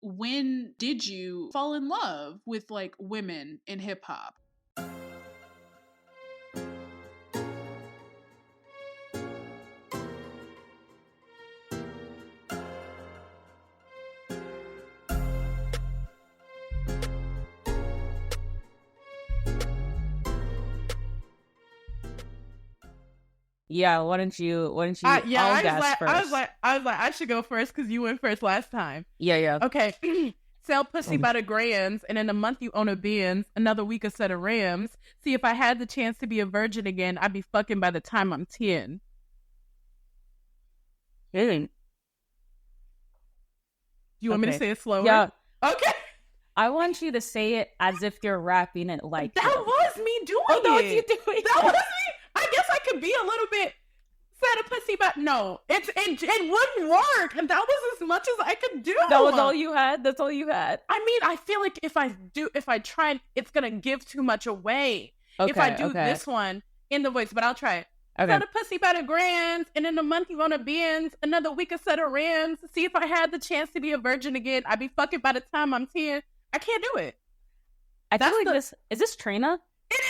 when did you fall in love with like women in hip hop? Yeah, why don't you Yeah, I'll guess first. I was like, I should go first because you went first last time. Yeah. Okay. Sell pussy by the grams, and in a month you own a Benz, another week a set of Rams. See, if I had the chance to be a virgin again, I'd be fucking by the time I'm 10. Hey. Do you want me to say it slower? Yeah. Okay. I want you to say it as if you're rapping it like that was me doing it. That was you doing That was me. I guess I could be a little bit set a pussy, but no, it wouldn't work, and that was as much as I could do. That was all you had. That's all you had. I mean, I feel like if I try, it's gonna give too much away. Okay, if I do this one in the voice, but I'll try it. Okay. Set a pussy by the grams, and in a month you want a Benz, another week a set of Rams. See, if I had the chance to be a virgin again, I'd be fucking by the time I'm 10. I can't do it. I feel like is this Trina? It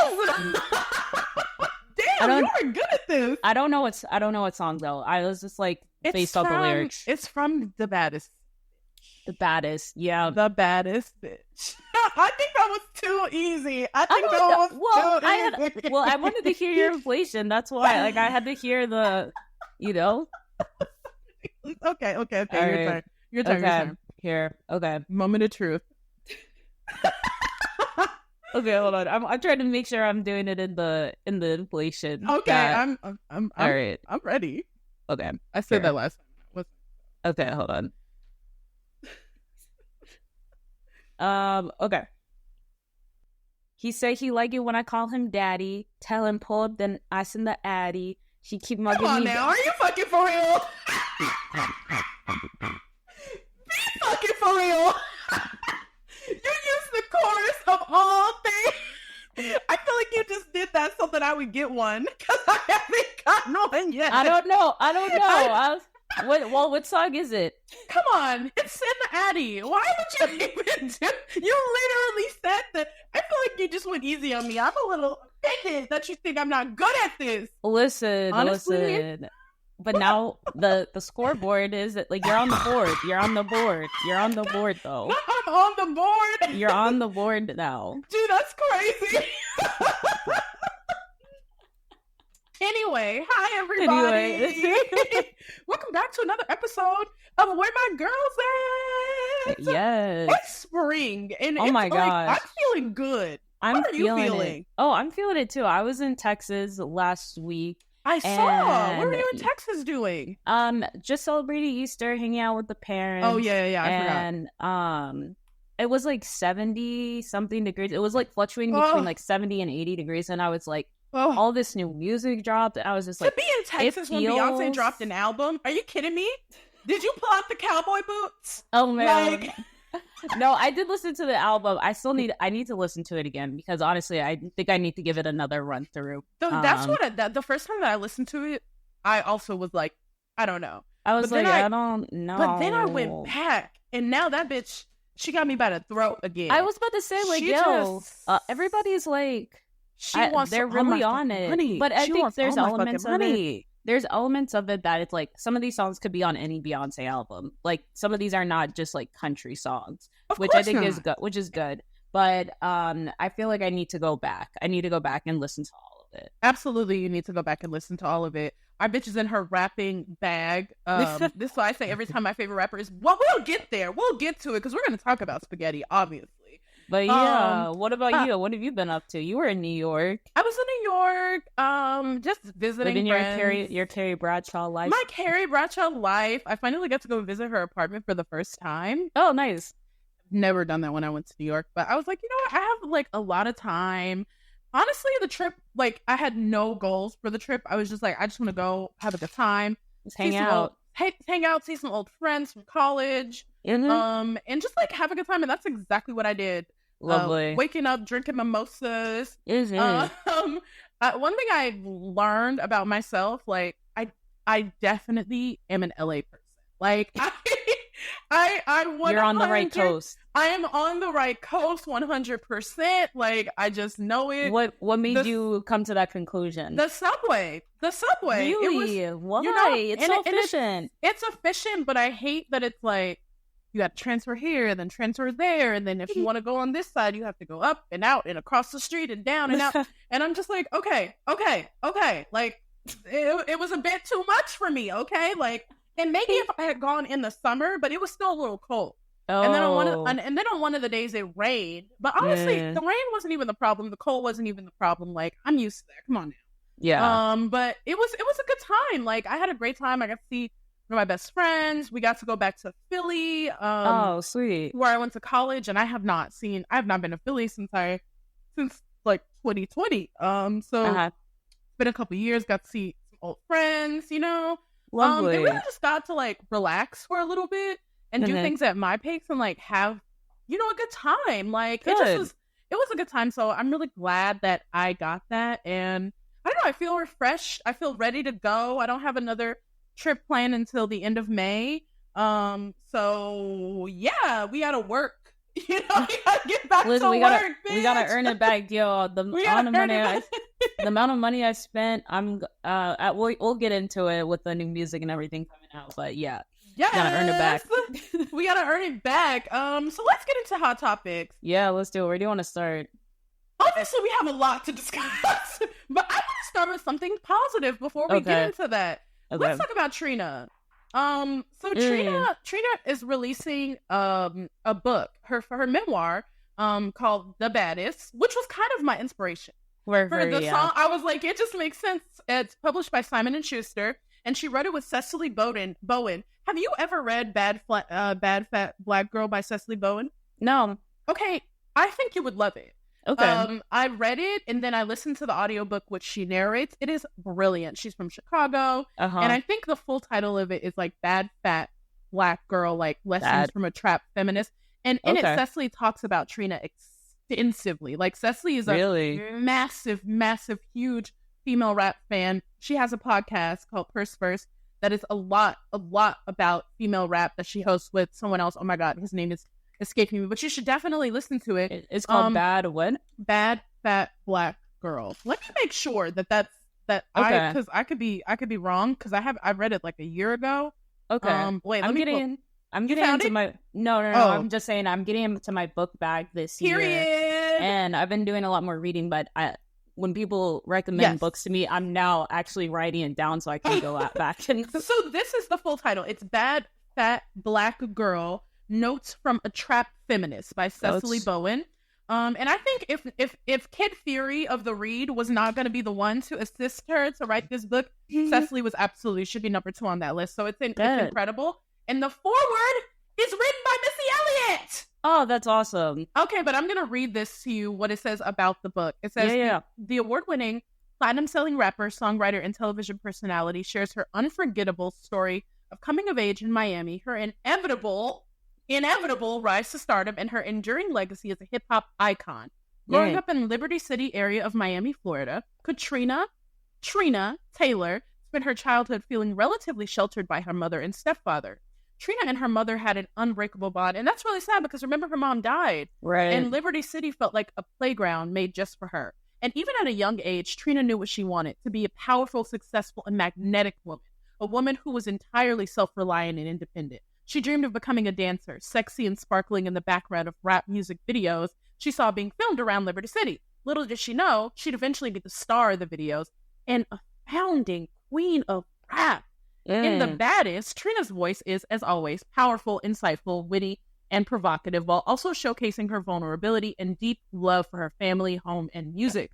is. Damn, you were good at this. I don't know what song though. I was just like based off the lyrics. It's from The Baddest. The Baddest, yeah. The Baddest bitch. I think that was too easy. I wanted to hear your inflation. That's why. Like I had to hear the, you know. Okay. All Your turn. Here. Okay. Moment of truth. Okay, hold on. I'm trying to make sure I'm doing it in the inflation. Okay, I'm all right. I'm ready. Okay, I said that last time. Okay, hold on. Okay. He said he like it when I call him daddy. Tell him pull up, then I send the addy. She keep mugging me. Come on now, are you fucking for real? Be fucking for real. You used the chorus of all things. I feel like you just did that so that I would get one because I haven't gotten one yet. I don't know. What song is it? Come on, it's in the Addy. Why would you even do? You literally said that. I feel like you just went easy on me. I'm a little offended that you think I'm not good at this. Listen. But now the scoreboard is that like you're on the board. You're on the board though. I'm on the board. You're on the board now. Dude, that's crazy. Anyway, hi everybody. Welcome back to another episode of Where My Girls At. Yes. It's spring and oh my gosh. I'm feeling good. What are you feeling? Oh, I'm feeling it too. I was in Texas last week. I saw. What were you in Texas doing? Just celebrating Easter, hanging out with the parents. Oh yeah, I forgot. And it was like 70 something degrees. It was like fluctuating between like 70 and 80 degrees, and I was like, all this new music dropped. And I was just like, to be in Texas when Beyonce dropped an album. Are you kidding me? Did you pull out the cowboy boots? Oh man. No, I did listen to the album. I need to listen to it again because honestly, I think I need to give it another run through. That's the first time that I listened to it, I also was like, I don't know. I was I don't know. But then I went back, and now that bitch, she got me by the throat again. I was about to say, like, everybody's like, they're really on it. Money. But I think there's elements of it. There's elements of it that it's like some of these songs could be on any Beyonce album. Like some of these are not just like country songs, which I think is good. Which is good. But I feel like I need to go back. I need to go back and listen to all of it. Absolutely, you need to go back and listen to all of it. Our bitch is in her rapping bag. This is why I say every time my favorite rapper is. Well, we'll get there. We'll get to it because we're going to talk about spaghetti, obviously. But yeah, what about you? What have you been up to? You were in New York. I was in New York, just visiting living friends. your Carrie Bradshaw life. My Carrie Bradshaw life. I finally got to go visit her apartment for the first time. Oh, nice. Never done that when I went to New York, but I was like, you know what? I have like a lot of time. Honestly, the trip, like I had no goals for the trip. I was just like, I just want to go have a good time, just hang out, see some old friends from college, and just like have a good time. And that's exactly what I did. Lovely. Waking up, drinking mimosas. One thing I learned about myself, like I definitely am an LA person. Like You're on the right coast. I am on the right coast 100%. Like, I just know it. What made you come to that conclusion? The subway. Really? Why? It's so efficient. It's efficient, but I hate that it's like, you got to transfer here and then transfer there. And then if you want to go on this side, you have to go up and out and across the street and down and out. And I'm just like, okay. Like, it was a bit too much for me. Okay. Like, and maybe if I had gone in the summer, but it was still a little cold. Oh. And then on one of the days it rained. But honestly, the rain wasn't even the problem. The cold wasn't even the problem. Like, I'm used to that. Come on now. Yeah. But it was a good time. Like, I had a great time. I got to see one of my best friends. We got to go back to Philly. Oh, sweet. Where I went to college, and I have not been to Philly since like 2020. So it's been a couple years. Got to see some old friends, you know. Lovely. And really just got to like relax for a little bit and do things at my pace and like have, you know, a good time. Like it was a good time. So I'm really glad that I got that. And I don't know, I feel refreshed. I feel ready to go. I don't have another trip planned until the end of May. So yeah, we gotta work. You know, we gotta get back to work. We gotta earn it back, yo. The amount of money I spent, we'll get into it with the new music and everything coming out. But yeah, gotta earn it back. We gotta earn it back. So let's get into hot topics. Yeah, let's do it. Where do you want to start? Obviously, we have a lot to discuss, but I want to start with something positive before we get into that. Okay. Let's talk about Trina. So Trina is releasing a book, her memoir, called The Baddest, which was kind of my inspiration for the song. I was like, it just makes sense. It's published by Simon & Schuster, and she wrote it with Cecily Bowen. Have you ever read Bad Fat Black Girl by Cecily Bowen? No. Okay, I think you would love it. Okay. I read it and then I listened to the audiobook, which she narrates. It is brilliant. She's from Chicago. And I think the full title of it is like Bad Fat Black Girl, like Lessons from a Trapped Feminist. And in it, Cecily talks about Trina extensively. Like, Cecily is a massive, huge female rap fan. She has a podcast called Purse First that is a lot about female rap that she hosts with someone else. Oh my God, his name is escaping me, but you should definitely listen to it. It's called Bad Fat Black Girl. Let me make sure because I could be wrong because I've read it like a year ago. Okay. Wait, I'm getting into my no. I'm just saying I'm getting into my book bag this year. And I've been doing a lot more reading, but when people recommend books to me, I'm now actually writing it down so I can go back and. So this is the full title. It's Bad Fat Black Girl: Notes from a Trapped Feminist by Cecily Bowen. And I think if Kid Fury of The Read was not going to be the one to assist her to write this book, Cecily should be number 2 on that list. So it's incredible. And the foreword is written by Missy Elliott. Oh, that's awesome. Okay, but I'm going to read this to you, what it says about the book. It says, the award-winning, platinum-selling rapper, songwriter, and television personality shares her unforgettable story of coming of age in Miami, her inevitable rise to stardom, and her enduring legacy as a hip-hop icon. Growing up in Liberty City area of Miami, Florida, Trina Taylor spent her childhood feeling relatively sheltered by her mother and stepfather. Trina and her mother had an unbreakable bond, and that's really sad because remember her mom died. Right. And Liberty City felt like a playground made just for her. And even at a young age, Trina knew what she wanted: to be a powerful, successful, and magnetic woman. A woman who was entirely self-reliant and independent. She dreamed of becoming a dancer, sexy and sparkling in the background of rap music videos she saw being filmed around Liberty City. Little did she know, she'd eventually be the star of the videos and a founding queen of rap. In The Baddest, Trina's voice is, as always, powerful, insightful, witty, and provocative, while also showcasing her vulnerability and deep love for her family, home, and music.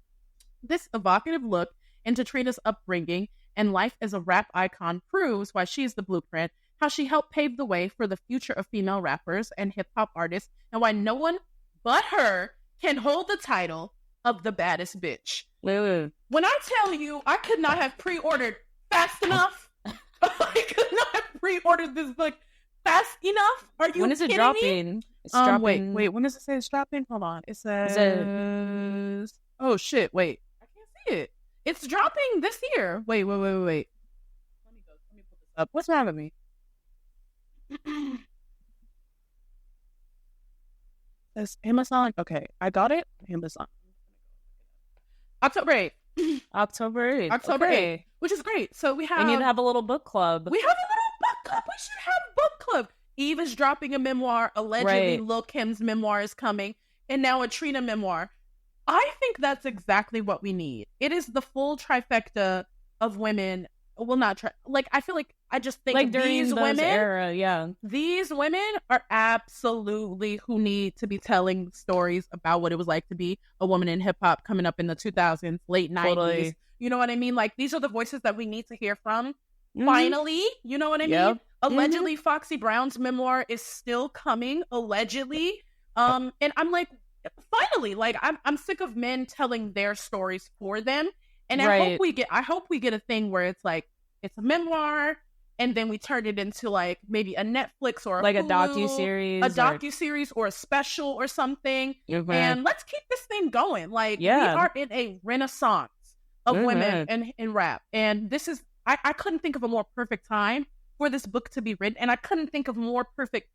This evocative look into Trina's upbringing and life as a rap icon proves why she is the blueprint, how she helped pave the way for the future of female rappers and hip-hop artists, and why no one but her can hold the title of the baddest bitch. When I tell you I could not have pre-ordered fast enough, I could not have pre-ordered this book fast enough. Are you When is it kidding dropping? me? It's dropping. Wait, when does it say it's dropping? Hold on. It says... Oh, shit, wait. I can't see it. It's dropping this year. Wait. Let me pull this up. What's wrong with me? It's Amazon. Okay, I got it. Amazon. October 8th. October 8th. October okay. 8th, which is great. So we need to have a little book club. We have a little book club. We should have book club. Eve is dropping a memoir. Allegedly, Lil Kim's memoir is coming. And now a Trina memoir. I think that's exactly what we need. It is the full trifecta of women. Well, not I feel like I just think like during these women era, yeah. These women are absolutely who need to be telling stories about what it was like to be a woman in hip hop coming up in the 2000s, late 90s. Totally. You know what I mean? Like, these are the voices that we need to hear from. Mm-hmm. Finally, you know what I mean? Allegedly, Foxy Brown's memoir is still coming. Allegedly, and I'm like, finally, like I'm sick of men telling their stories for them. And I hope we get a thing where it's like, it's a memoir, and then we turn it into like maybe a Netflix or like Hulu, a docuseries or a special or something. And let's keep this thing going. Like, we are in a renaissance of women in rap. And this is, I couldn't think of a more perfect time for this book to be written. And I couldn't think of a more perfect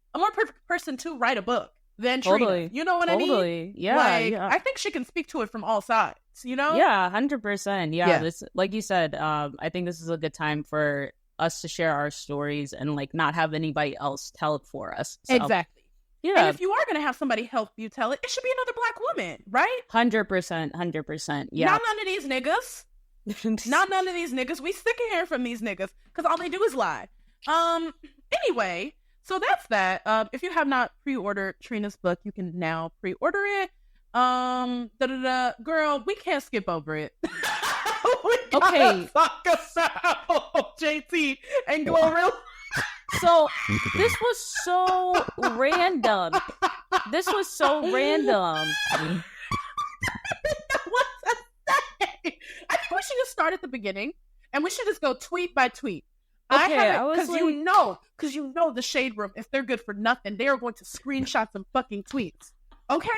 person to write a book than Trina. You know what I mean? Yeah. I think she can speak to it from all sides, you know? Yeah, 100%. Yeah. This, like you said, I think this is a good time for us to share our stories and like not have anybody else tell it for us. So. Exactly. Yeah. And if you are going to have somebody help you tell it, it should be another Black woman, right? 100%. Yeah. Not none of these niggas. Not none of these niggas. We sick of hearing from these niggas because all they do is lie. Anyway, so that's that. If you have not pre-ordered Trina's book, you can now pre-order it. Girl, we can't skip over it. Okay. Talk about JT and Glorilla. So this was so random. I think we should just start at the beginning, and we should just go tweet by tweet. Okay, because you know the Shade Room, if they're good for nothing, they are going to screenshot some fucking tweets. Okay.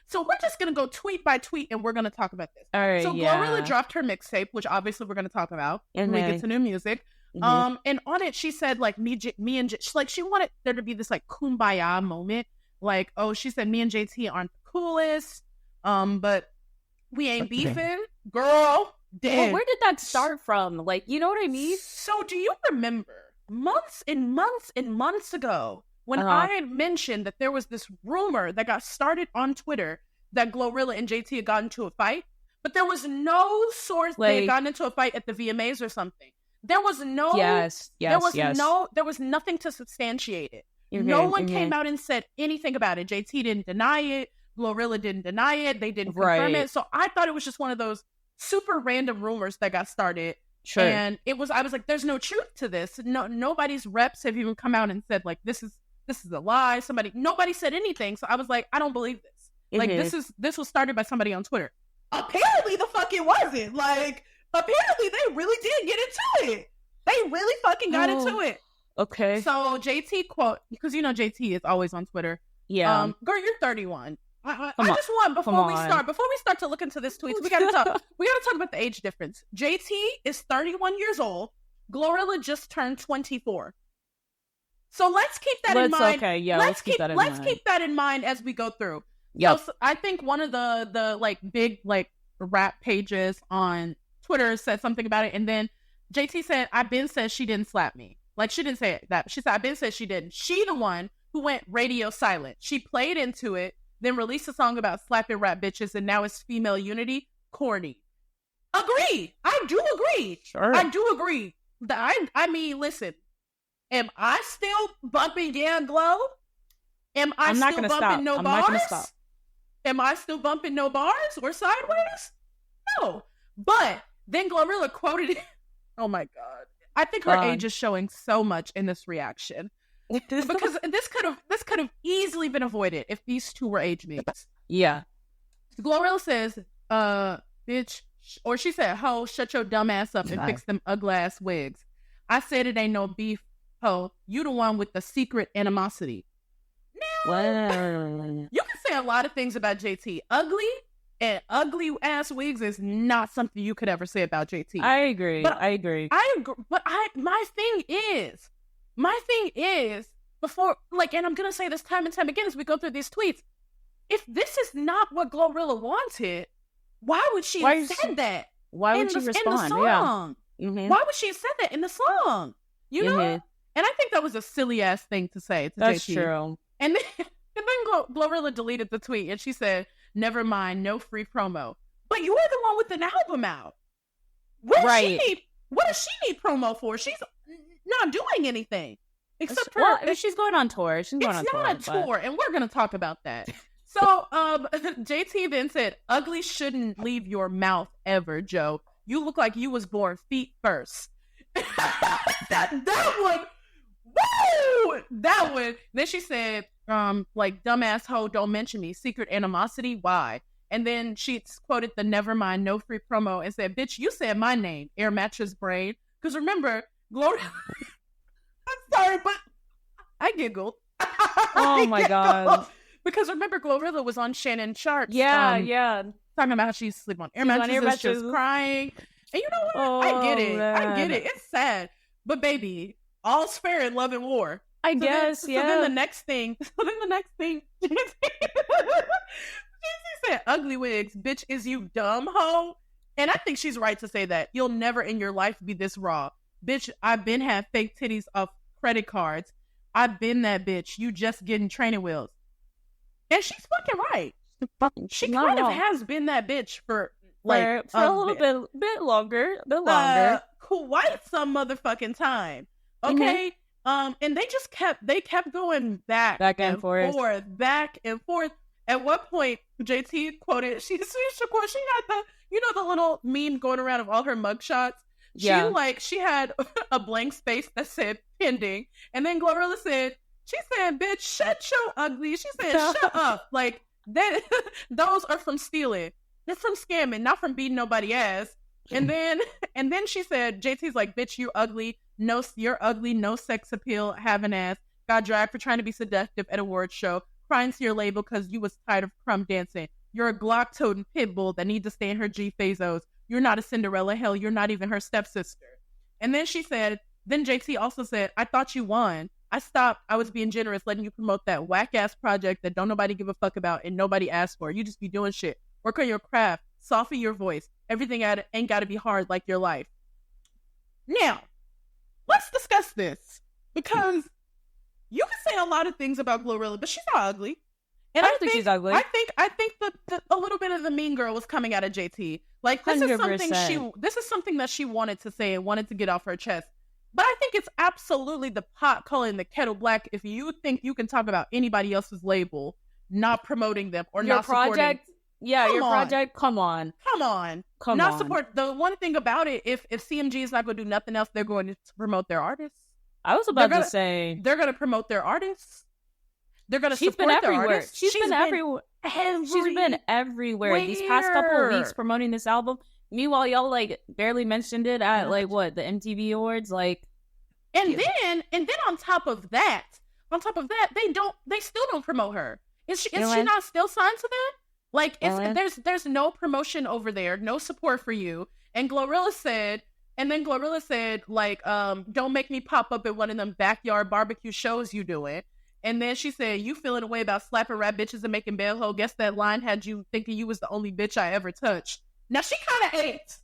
So we're just going to go tweet by tweet, and we're going to talk about this. All right, so Glorilla dropped her mixtape, which obviously we're going to talk about when we get to new music. Mm-hmm. And on it, she said, like, she wanted there to be this, like, kumbaya moment. Like, oh, she said, me and JT aren't the coolest, but we ain't beefing. Girl, well, where did that start from? Like, you know what I mean? So do you remember months and months and months ago, when I had mentioned that there was this rumor that got started on Twitter that Glorilla and JT had gotten into a fight, but there was no source they had gotten into a fight at the VMAs or something. There was no there was nothing to substantiate it. No one came out and said anything about it. JT didn't deny it. Glorilla didn't deny it. They didn't confirm it. So I thought it was just one of those super random rumors that got started. Sure. And I was like, there's no truth to this. Nobody's reps have even come out and said, like, this is a lie. Nobody said anything. So I was like, I don't believe this. Like, this was started by somebody on Twitter. Apparently the fuck it wasn't. Like, apparently they really did get into it. They really fucking got into it. Okay. So JT quote, because you know JT is always on Twitter. Yeah. Girl, you're 31. I just want before we start to look into this tweets, we gotta talk about the age difference. JT is 31 years old. Glorilla just turned 24. So let's keep that in mind. Okay, yeah, let's keep that in mind. Let's keep that in mind as we go through. Yeah. So I think one of the like big like rap pages on Twitter said something about it, and then JT said, "I been said she didn't slap me." Like, she didn't say that. She said, "I been said she didn't." She the one who went radio silent. She played into it, then released a song about slapping rap bitches, and now it's female unity. Corny. Agree. I do agree. Sure. I do agree. I mean, listen. Am I still bumping Yeah Glow? Am I still bumping No Bars? I'm not gonna stop. Am I still bumping No Bars or Sideways? No. But then Glorilla quoted it. Oh my God. I think her age is showing so much in this reaction. Because this could have easily been avoided if these two were age mates. Yeah. Glorilla says, bitch, or she said, ho, shut your dumb ass up and fix them ugly ass wigs. I said it ain't no beef, ho. You the one with the secret animosity. Now, you can say a lot of things about JT. Ugly and ugly ass wigs is not something you could ever say about JT. I agree. But I agree. But my thing is before, like, and I'm gonna say this time and time again as we go through these tweets, if this is not what Glorilla wanted, why would she have said that? Why would she respond? In the song? Yeah. Mm-hmm. Why would she have said that in the song? You know? Mm-hmm. And I think that was a silly ass thing to say. That's JT. true. And then Glorilla deleted the tweet and she said, "Never mind, no free promo." But you are the one with an album out. What does she need promo for? She's not doing anything. Except for she's going on tour. She's going on tour. It's not a tour, and we're going to talk about that. So, JT then said, "Ugly shouldn't leave your mouth ever, Joe. You look like you was born feet first." that one. Woo! That one. Then she said, like, "Dumbass hoe, don't mention me. Secret animosity, why?" And then she quoted the "Nevermind, no free promo" and said, "Bitch, you said my name, Air Mattress Brain." Because remember, Gloria... I'm sorry, but I giggled. Oh my God. Because remember, Glorilla was on Shannon Sharp's. Yeah. Talking about how she's sleeping on air mattresses, just crying. And you know what? Oh, I get it. Man. I get it. It's sad. But baby, all's fair in love and war. I guess, yeah. So then the next thing, Jay-Z said, "Ugly wigs, bitch, is you dumb hoe?" And I think she's right to say that. You'll never in your life be this raw. Bitch, I've been had fake titties off credit cards. I've been that bitch. You just getting training wheels. And she's fucking right. She kind of has been that bitch for like for a little bit longer. Quite some motherfucking time. Okay? Mm-hmm. And they just kept going back and forth. At what point JT quoted, she had the little meme going around of all her mugshots. Yeah. She had a blank space that said pending. And then Glorilla said, "Bitch, shut your ugly." She said, "Shut up." Like, that, those are from stealing. They're from scamming, not from beating nobody ass. And then she said, JT's like, "Bitch, you're ugly. No, you're ugly. No sex appeal. Have an ass. Got dragged for trying to be seductive at a award show. Crying to your label because you was tired of crumb dancing. You're a Glock-toting pit bull that needs to stay in her G-Fazos. You're not a Cinderella. Hell, you're not even her stepsister." And then she said, then JT also said, "I thought you won. I stopped. I was being generous, letting you promote that whack-ass project that don't nobody give a fuck about and nobody asked for. You just be doing shit. Work on your craft. Soften your voice. Everything ain't got to be hard like your life." Now, let's discuss this. Because you can say a lot of things about Glorilla, but she's not ugly. And I don't think she's ugly. I think a little bit of the mean girl was coming out of JT. Like, this 100%. This is something that she wanted to say and wanted to get off her chest. But I think it's absolutely the pot calling the kettle black if you think you can talk about anybody else's label, not promoting them or not supporting. Project. Come on. Support. The one thing about it, if CMG is not going to do nothing else, they're going to promote their artists. I was about to say they're going to promote their artists. They're going to support their artists. She's been everywhere. She's been everywhere these past couple of weeks promoting this album. Meanwhile, y'all barely mentioned it at the MTV Awards, and then on top of that, they still don't promote her. Is she not still signed to them? There's no promotion over there, no support for you. And Glorilla said, "Don't make me pop up at one of them backyard barbecue shows you doing." And then she said, "You feeling a way about slapping rap bitches and making bail hoe. Guess that line had you thinking you was the only bitch I ever touched." Now, she kind of ain't.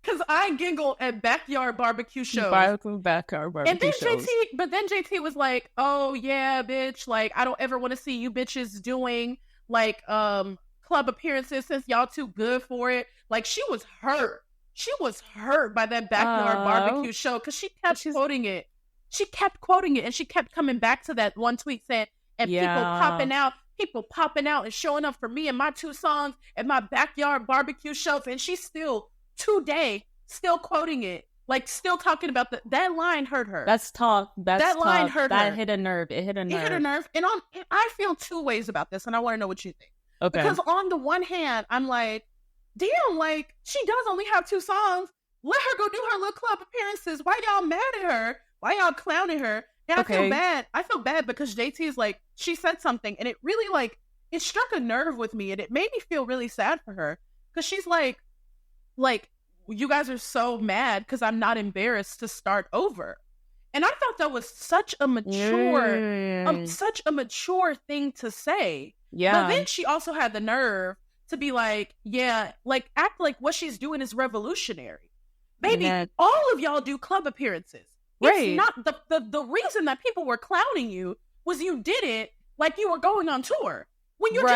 Because I giggle at backyard barbecue shows. Backyard barbecue shows. But then JT was like, "Oh, yeah, bitch. I don't ever want to see you bitches doing, club appearances since y'all too good for it." She was hurt. She was hurt by that backyard barbecue show because she kept quoting it. She kept quoting it, and she kept coming back to that one tweet saying, "And people popping out and showing up for me and my 2 songs at my backyard barbecue shows." And she's still, today, still quoting it. Still talking about that line hurt her. That's tough. That line hurt her. That hit a nerve. It hit a nerve. And I feel 2 ways about this, and I want to know what you think. Okay. Because on the one hand, I'm like, damn, she does only have 2 songs. Let her go do her little club appearances. Why y'all mad at her? Why y'all clowning her? And okay. I feel bad because JT is she said something and it really it struck a nerve with me and it made me feel really sad for her. Because she's like, you guys are so mad because I'm not embarrassed to start over. And I thought that was such a mature thing to say. Yeah. But then she also had the nerve to be like, yeah, like act like what she's doing is revolutionary. Baby, all of y'all do club appearances. Right. It's not the reason that people were clowning you was you did it like you were going on tour. When you're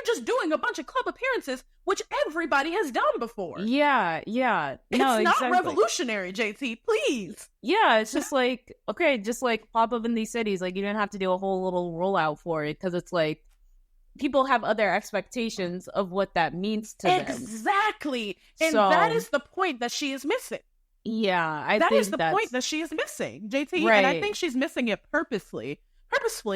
just doing a bunch of club appearances, which everybody has done before. Yeah. It's not revolutionary, JT, please. Yeah, it's just like, okay, just like pop up in these cities. Like, you don't have to do a whole little rollout for it, because it's like, people have other expectations of what that means to them. Exactly. And that is the point that she is missing. Yeah, that is the point that she is missing, JT. Right. And I think she's missing it purposefully,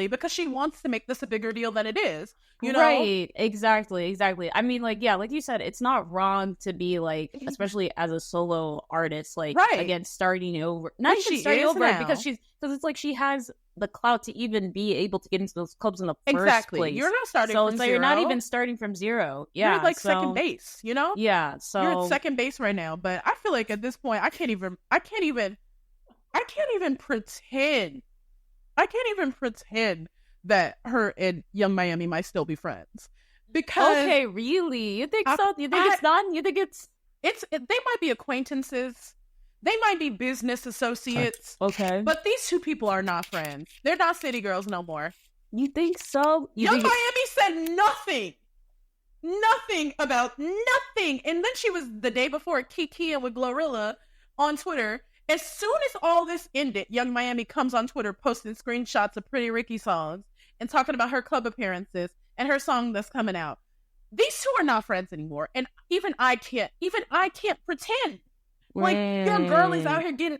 because she wants to make this a bigger deal than it is. You know? Right. Exactly. I mean, like, yeah, like you said, it's not wrong to be like, especially as a solo artist, like, again, starting over. Not even starting over now. because it's like she has the clout to even be able to get into those clubs in the first place. You're not starting from zero. You're not even starting from zero. Yeah. You're like second base, you know? Yeah. So you're at second base right now. But I feel like at this point, I can't even pretend that her and Young Miami might still be friends. Because okay, really? You think so? You think it's done? You think they might be acquaintances. They might be business associates. Okay. But these two people are not friends. They're not city girls no more. You think so? Young Miami said nothing. Nothing about nothing. And then she was the day before Kiki and with Glorilla on Twitter. As soon as all this ended, Young Miami comes on Twitter posting screenshots of Pretty Ricky songs and talking about her club appearances and her song that's coming out. These two are not friends anymore. And even I can't pretend. Like, your girl is out here getting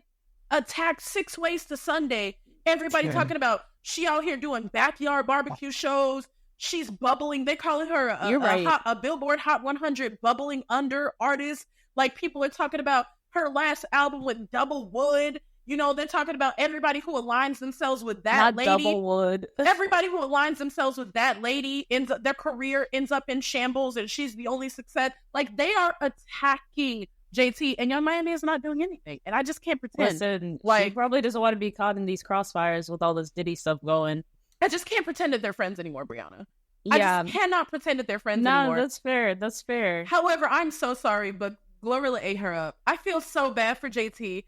attacked 6 ways to Sunday. Everybody talking about she out here doing backyard barbecue shows. She's bubbling. They calling her a Billboard Hot 100 bubbling under artist. Like, people are talking about her last album with Double Wood. You know, they're talking about everybody who aligns themselves with that lady. Double Wood. Everybody who aligns themselves with that lady their career ends up in shambles, and she's the only success. Like, they are attacking JT, and Young Miami is not doing anything, and I just can't pretend. Listen, like, she probably doesn't want to be caught in these crossfires with all this Diddy stuff going. I just can't pretend that they're friends anymore, Brianna. Yeah. I just cannot pretend that they're friends anymore. No, that's fair. However, I'm so sorry, but Glorilla ate her up. I feel so bad for JT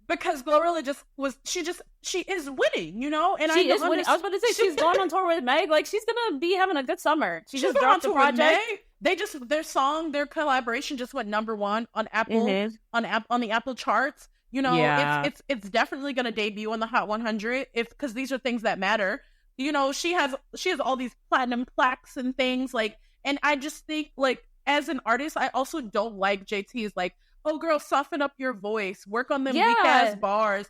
because Glorilla she is winning, you know? And she is winning. I was about to say, she's going on tour with Meg. Like, she's gonna be having a good summer. She just dropped a project. Their collaboration just went #1 on Apple, on the Apple charts. You know, it's definitely going to debut on the Hot 100 because these are things that matter. You know, she has all these platinum plaques and things like, and I just think, like, as an artist, I also don't like JT's like, oh girl, soften up your voice, work on them weak ass bars.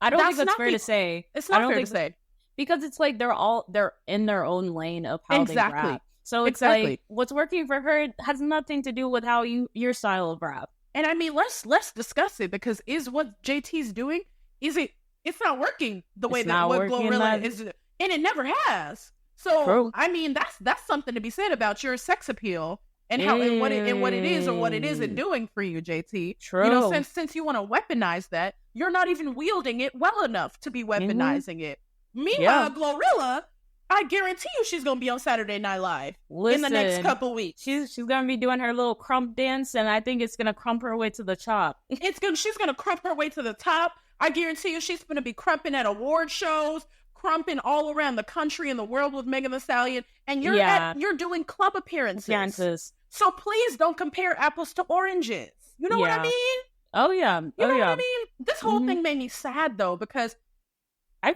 I don't think that's fair to say. It's not fair to say because it's like they're in their own lane of how they rap. So it's like what's working for her has nothing to do with how your style of rap. And I mean, let's discuss it, because is what JT's doing, it's not working the way that what Glorilla is, and it never has. So true. I mean, that's something to be said about your sex appeal and how and what it is or what it isn't doing for you, JT. True. You know, since you want to weaponize that, you're not even wielding it well enough to be weaponizing it. Meanwhile, Glorilla, I guarantee you she's going to be on Saturday Night Live in the next couple weeks. She's going to be doing her little crump dance, and I think it's going to crump her way to the top. She's going to crump her way to the top. I guarantee you she's going to be crumping at award shows, crumping all around the country and the world with Megan Thee Stallion, and you're doing club appearances. So please don't compare apples to oranges. You know what I mean? Oh, yeah. You know what I mean? This whole thing made me sad, though, because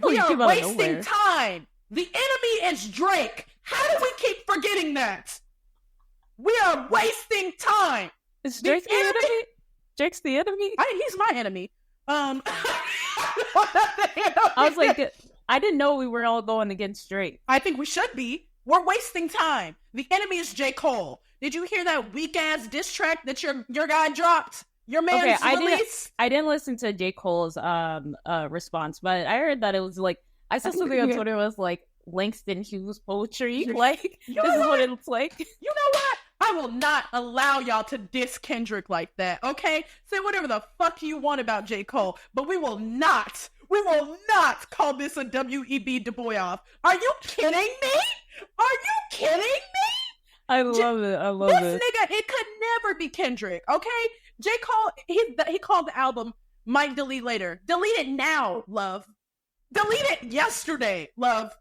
we are wasting time. The enemy is Drake. How do we keep forgetting that? We are wasting time. Is Drake the enemy? Drake's the enemy? He's my enemy. I was like, I didn't know we were all going against Drake. I think we should be. We're wasting time. The enemy is J. Cole. Did you hear that weak-ass diss track that your guy dropped? Your man's release? I didn't listen to J. Cole's response, but I heard that it was like, I saw something on Twitter was like Langston Hughes poetry. Like, this is what it looks like. You know what? I will not allow y'all to diss Kendrick like that, okay? Say whatever the fuck you want about J. Cole, but we will not call this a W.E.B. Du Bois off. Are you kidding me? Are you I love it. I love this nigga, it could never be Kendrick, okay? J. Cole, he called the album Might Delete Later. Delete it now, love. Delete it yesterday, love.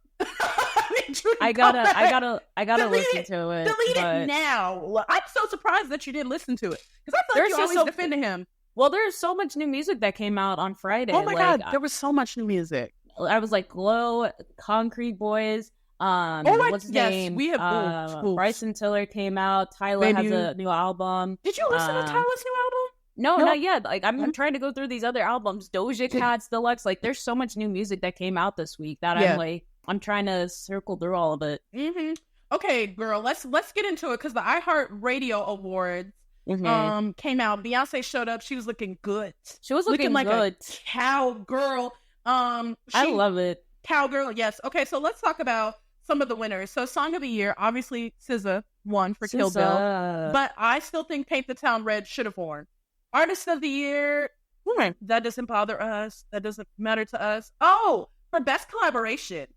I gotta listen to it. Delete it now. I'm so surprised that you didn't listen to it. Because I feel like you always defended him. Well, there's so much new music that came out on Friday. Oh my God, there was so much new music. I was like, Glow, Concrete Boys, what's his name? We have Bryson Tiller came out. Tyler has a new album. Did you listen to Tyler's new album? No, not yet. Like, I'm trying to go through these other albums. Doja Cat's Deluxe. Like, there's so much new music that came out this week that I'm trying to circle through all of it. Mm-hmm. Okay, girl, let's get into it because the iHeartRadio Awards came out. Beyonce showed up. She was looking good. She was looking like good. A cowgirl. I love it. Cowgirl, yes. Okay, so let's talk about some of the winners. So, Song of the Year, obviously, SZA won for Kill Bill, but I still think Paint the Town Red should have won. Artist of the Year, that doesn't bother us. That doesn't matter to us. Oh, for Best Collaboration.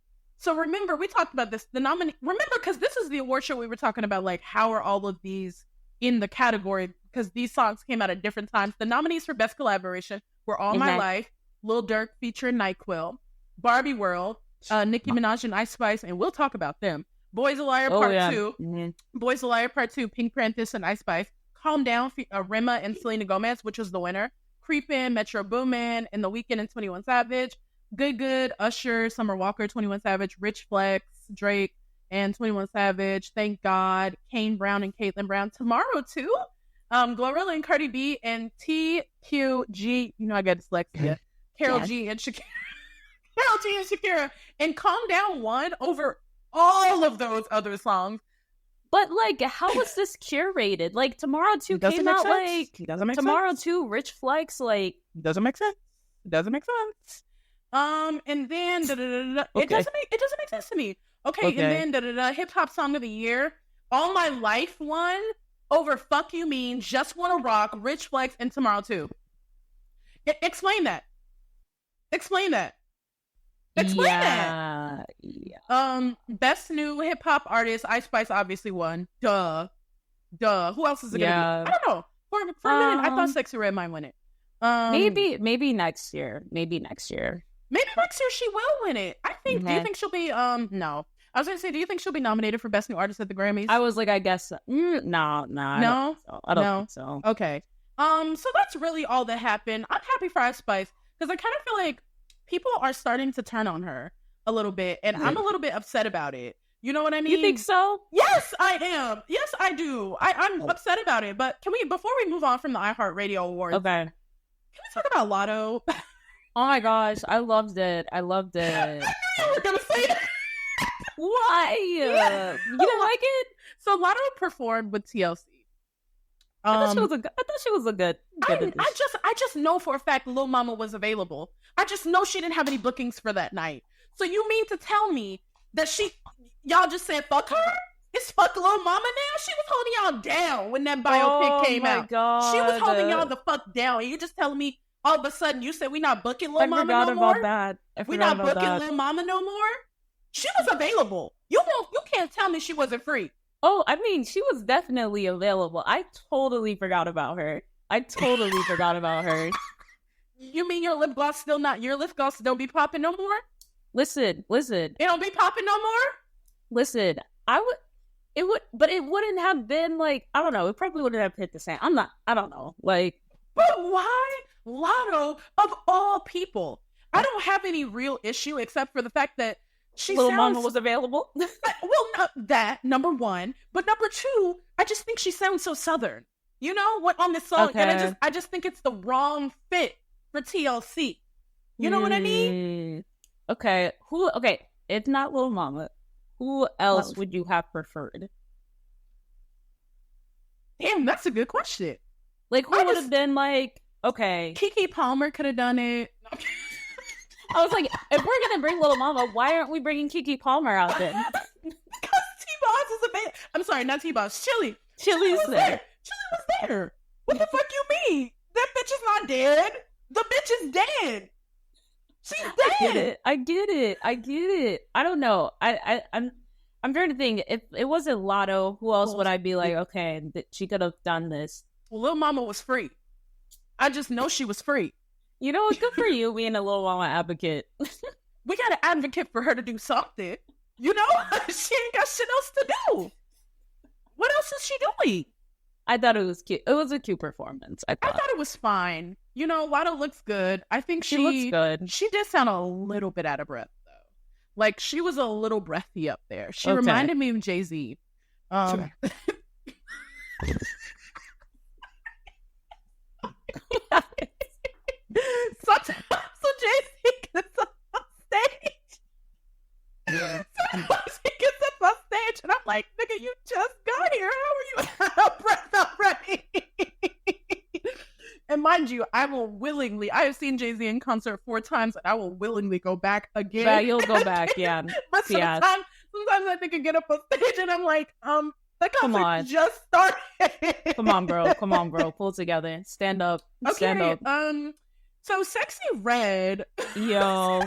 So remember, we talked about this. The nominee. Remember, because this is the award show we were talking about. Like, how are all of these in the category? Because these songs came out at different times. The nominees for Best Collaboration were All My Life, Lil Durk featuring NyQuil, Barbie World, Nicki Minaj and Ice Spice, and we'll talk about them. Boys a Liar Part 2, Boys a Liar Part 2, Pink Prentice and Ice Spice. Calm Down, Rema and Selena Gomez, which was the winner. Creepin', Metro Boomin, and The Weeknd and 21 Savage. Good, Usher, Summer Walker, 21 Savage, Rich Flex, Drake, and 21 Savage. Thank God, Kane Brown and Caitlyn Brown. Tomorrow, too, Glorilla and Cardi B and TQG, you know I got dyslexia, Karol G and Shakira. And Calm Down won over all of those other songs. But, like, how was this curated? Like, Tomorrow 2 came out, like, Tomorrow 2, Rich Flex, like... Doesn't make sense. And then, it doesn't make sense to me. Okay. And then, Hip Hop Song of the Year, All My Life won over Fuck You Mean, Just Wanna Rock, Rich Flex, and Tomorrow 2. Explain that. Yeah. Best New Hip Hop Artist, Ice Spice obviously won. Duh. Who else is it gonna be? I don't know. For a minute, I thought Sexy Red might win it. Maybe next year. Maybe next year she will win it. I think. Do you think she'll be? No. I was gonna say, do you think she'll be nominated for Best New Artist at the Grammys? I was like, I guess. No. I don't think so. Okay. So that's really all that happened. I'm happy for Ice Spice because I kind of feel like people are starting to turn on her a little bit, and I'm a little bit upset about it. You know what I mean? You think so? Yes, I am. Yes, I do. I'm upset about it. But before we move on from the iHeartRadio Awards, okay, can we talk about Lotto? Oh my gosh, I loved it. I knew you were gonna say it. Why? You didn't like it? So Lotto performed with TLC. I thought she was a good. I just know for a fact Lil Mama was available. I just know she didn't have any bookings for that night. So you mean to tell me that y'all just said fuck her? It's fuck Lil Mama now? She was holding y'all down when that biopic came out. God. She was holding y'all the fuck down. And you just telling me all of a sudden you said we not booking Lil Mama no more? We not booking Lil Mama no more? She was available. You can't tell me she wasn't free. Oh, I mean, she was definitely available. I totally forgot about her. You mean your lip gloss don't be popping no more? Listen. It don't be popping no more? Listen, it wouldn't have been like, I don't know, it probably wouldn't have hit the same. I don't know. Like, but why Lotto of all people? I don't have any real issue except for the fact that Lil Mama was available. Well, not that, number one. But number two, I just think she sounds so Southern. You know what on this song? Okay. And I just think it's the wrong fit for TLC. You know what I mean? Okay. If not Lil Mama, who else would you have preferred? Damn, that's a good question. Like, who would have been like, okay. Keke Palmer could have done it. I was like, if we're gonna bring Lil Mama, why aren't we bringing Keke Palmer out then? Because T-Boz is a man. I'm sorry, not T-Boz. Chili was there. Chili was there. What the fuck you mean? That bitch is not dead. The bitch is dead. She's dead. I get it. I don't know. I'm trying to think. If it wasn't Lotto, who else would I be like, okay, she could have done this? Well, Lil Mama was free. I just know she was free. You know what? Good for you being a Lil Mama advocate. We got to advocate for her to do something. You know? She ain't got shit else to do. What else is she doing? I thought it was cute. It was a cute performance. I thought it was fine. You know, Lotto looks good. I think she looks good. She did sound a little bit out of breath, though. Like, she was a little breathy up there. She reminded me of Jay-Z. Sure. So Jay-Z gets up on stage. Sometimes he gets up on stage, and I'm like, nigga, you just got here. How are you out of breath already? And mind you, I have seen Jay-Z in concert 4 times, and I will willingly go back again. Yeah, you'll go back, yeah. But sometimes I think I get up on stage, and I'm like, that concert just started. Come on, bro. Pull together. Stand up. Okay. Stand up. So Sexy Red. Yo.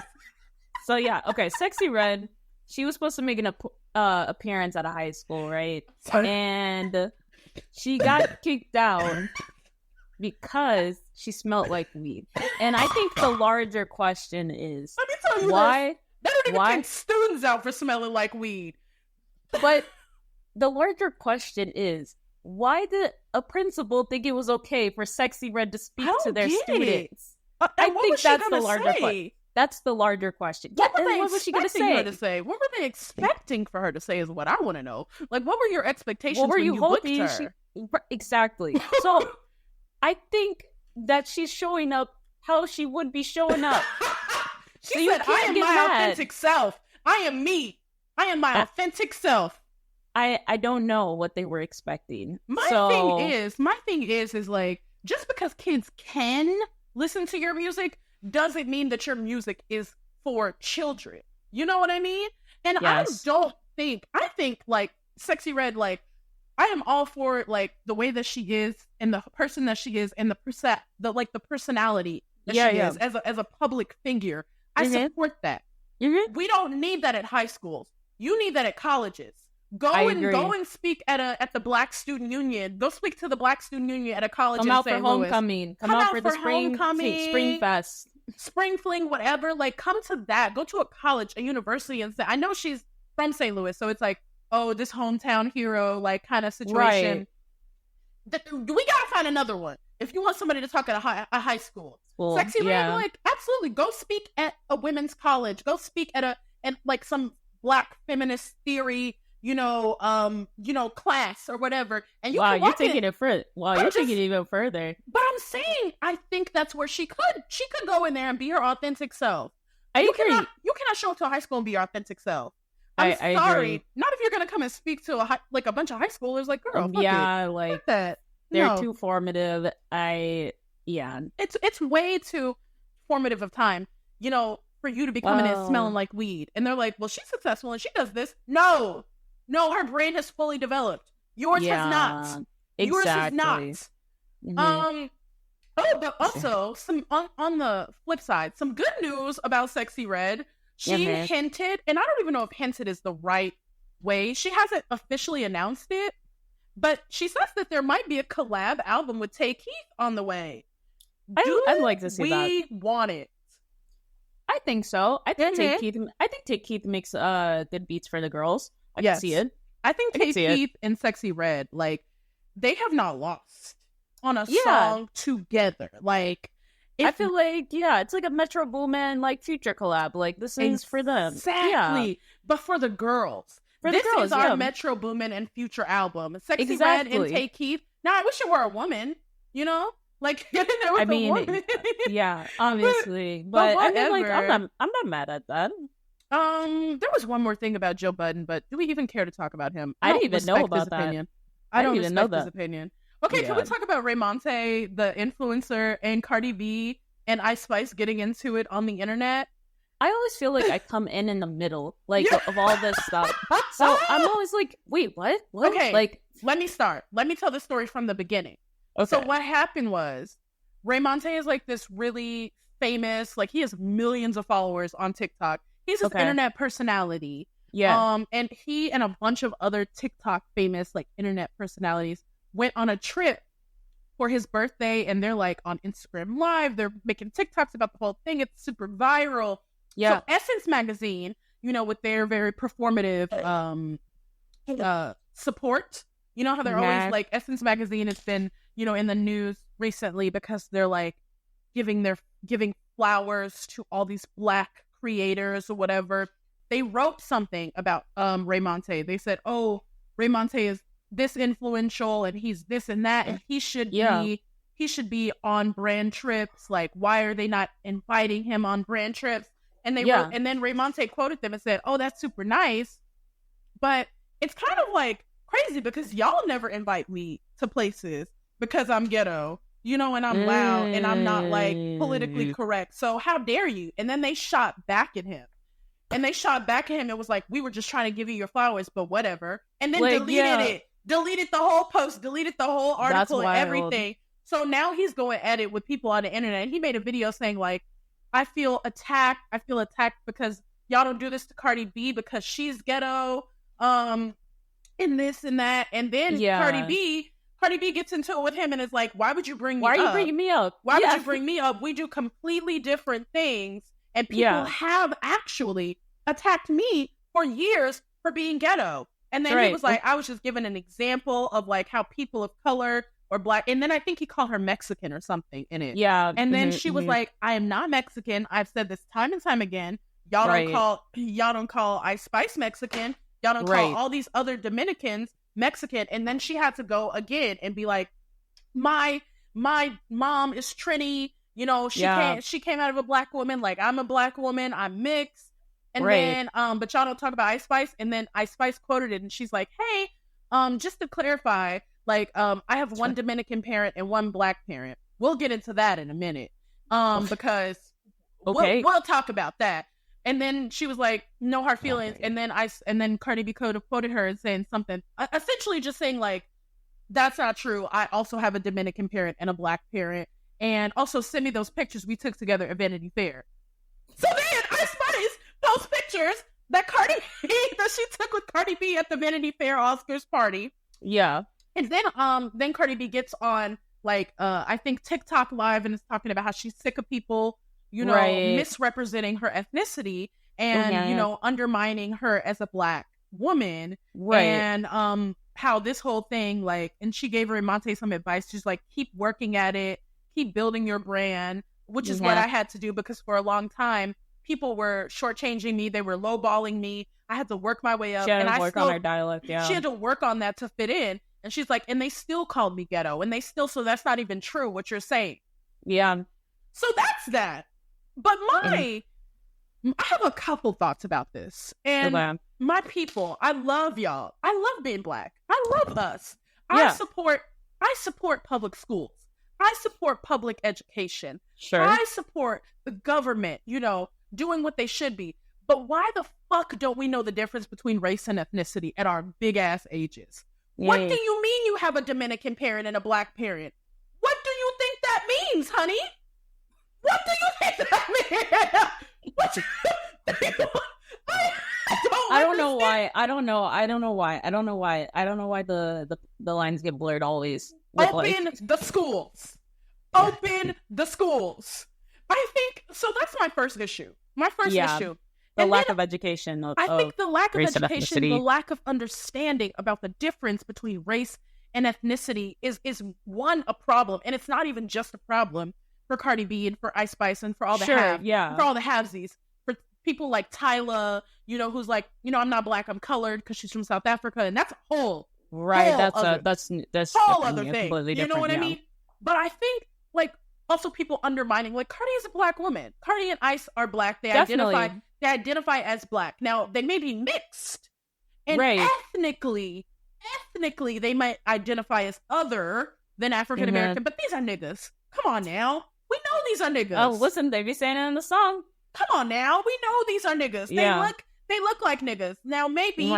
So yeah, okay. Sexy Red. She was supposed to make an appearance at a high school, right? Sorry. And she got kicked out because she smelled like weed. And I think the larger question is, let me tell you why? This. They don't even kick students out for smelling like weed. But the larger question is, why did a principal think it was okay for Sexy Red to speak to their students? I think that's the larger question. That's the larger question. What was she going to say? What were they expecting for her to say is what I want to know. Like, what were your expectations when you booked her? Exactly. So I think that she's showing up how she would be showing up. She said, I am my authentic self. I am me. I am my authentic self. I don't know what they were expecting. My thing is like, just because kids can listen to your music doesn't mean that your music is for children. You know what I mean? And yes. I think like Sexy Red, like, I am all for like the way that she is and the person that she is and the personality that she is as a public figure. I support that. Mm-hmm. We don't need that at high schools. You need that at colleges. Go and speak at the Black Student Union. Go speak to the Black Student Union at a college in St. Louis. Come out for homecoming. Come out for the spring fest. Spring fling, whatever. Like, come to that. Go to a college, a university, and say, I know she's from St. Louis, so it's like, oh, this hometown hero, like, kind of situation. Right. We gotta find another one. If you want somebody to talk at a high school. Sexy Red, like, absolutely. Go speak at a women's college. Go speak at like some Black feminist theory, class or whatever. And you're taking it further. You're taking it even further. But I'm saying, I think that's where she could go in there and be her authentic self. I agree. You cannot show up to a high school and be your authentic self. I'm sorry. Agree. Not if you're gonna come and speak to a bunch of high schoolers. Like, girl, like that. They're too formative. It's way too formative of time. For you to be coming in smelling like weed, and they're like, well, she's successful and she does this. No, her brain has fully developed. Yours has not. Exactly. Yours has not. Mm-hmm. But also on the flip side, some good news about Sexy Red. She hinted, and I don't even know if hinted is the right way. She hasn't officially announced it, but she says that there might be a collab album with Tay Keith on the way. I'd like to see that. We want it. I think so. I think Tay Keith makes good beats for the girls. I can see it. I think Tay Keith and Sexy Red, like, they have not lost on a song together. Like, I feel like, it's like a Metro Boomin, like, Future collab. Like, this is for them. Exactly. But for the girls. This is our Metro Boomin and Future album. Sexy Red and Tay Keith. Now, I wish it were a woman, Like, I mean, obviously. But I mean, like, I'm not mad at that. There was one more thing about Joe Budden, but do we even care to talk about him? I didn't even know about that. Opinion. I don't even know his opinion. Okay, can we talk about Raymonte, the influencer, and Cardi B and Ice Spice getting into it on the internet? I always feel like I come in the middle, like, of all this stuff. So I'm always like, wait, what? Okay, like, let me start. Let me tell the story from the beginning. Okay. So what happened was, Raymonte is like this really famous, like, he has millions of followers on TikTok. He's this internet personality. Yeah. And he and a bunch of other TikTok famous like internet personalities went on a trip for his birthday, and they're like on Instagram Live. They're making TikToks about the whole thing. It's super viral. Yeah. So Essence Magazine, you know, with their very performative support, you know how they're always like, Essence Magazine has been, you know, in the news recently because they're like giving flowers to all these Black creators or whatever. They wrote something about Ray Monte. They said, oh, Ray Monte is this influential and he's this and that, and he should be on brand trips. Like, why are they not inviting him on brand trips? And they wrote, and then Ray Monte quoted them and said, oh, that's super nice, but it's kind of like crazy because y'all never invite me to places because I'm ghetto, you know, and I'm loud and I'm not like politically correct. So how dare you? And then they shot back at him. It was like, we were just trying to give you your flowers, but whatever. And then deleted the whole post, deleted the whole article and everything. So now he's going at it with people on the internet. And he made a video saying like, I feel attacked because y'all don't do this to Cardi B because she's ghetto, and this and that. And then Cardi B gets into it with him and is like, why would you bring me up? Why are you bringing me up? Why would you bring me up? We do completely different things. And people have actually attacked me for years for being ghetto. And then he was like, I was just giving an example of like how people of color or Black, and then I think he called her Mexican or something in it. Yeah. And then she was like, I am not Mexican. I've said this time and time again. Y'all don't call Ice Spice Mexican. Y'all don't call all these other Dominicans Mexican. And then she had to go again and be like, my mom is Trini. You know, she came out of a Black woman. Like, I'm a Black woman. I'm mixed. And then, but y'all don't talk about Ice Spice. And then Ice Spice quoted it and she's like, hey, just to clarify, like, I have one Dominican parent and one Black parent. We'll get into that in a minute. Because we'll talk about that. And then she was like, no hard feelings. And then Cardi B quoted her and saying something, essentially just saying like, that's not true. I also have a Dominican parent and a Black parent. And also send me those pictures we took together at Vanity Fair. So then Ice Spice posts pictures that she took with Cardi B at the Vanity Fair Oscars party. Yeah. And then Cardi B gets on like I think TikTok Live and is talking about how she's sick of people, you know, misrepresenting her ethnicity and you know, undermining her as a Black woman. And how this whole thing, like, and she gave Ray Monte some advice. She's like, keep working at it, keep building your brand, which is what I had to do because for a long time people were shortchanging me, they were lowballing me. I had to work my way up. She had to work on her dialect. She had to work on that to fit in. And she's like, and they still called me ghetto. And so that's not even true what you're saying. Yeah. So that's that. But I have a couple thoughts about this. And my people, I love y'all. I love being Black. I love us. I support public schools. I support public education. Sure. I support the government, you know, doing what they should be. But why the fuck don't we know the difference between race and ethnicity at our big ass ages? What do you mean you have a Dominican parent and a Black parent? What do you think that means, honey? What do you think that means? I don't know why. I don't know why the lines get blurred always. Open the schools. Open the schools. I think so. That's my first issue. Issue. The lack of education. I think the lack of education, the lack of understanding about the difference between race and ethnicity is a problem, and it's not even just a problem for Cardi B and for Ice Spice and for all the for all the halvesies, for people like Tyla, you know, who's like, you know, I'm not Black, I'm colored because she's from South Africa, and that's a whole that's whole other thing. You know what I mean? But I think like also people undermining, like, Cardi is a Black woman. Cardi and Ice are Black. They identify as Black. Now they may be mixed, and ethnically they might identify as other than African American. But these are niggas. Come on now, we know these are niggas. Oh, listen, they be saying it in the song. Come on now, we know these are niggas. They look like niggas. Now maybe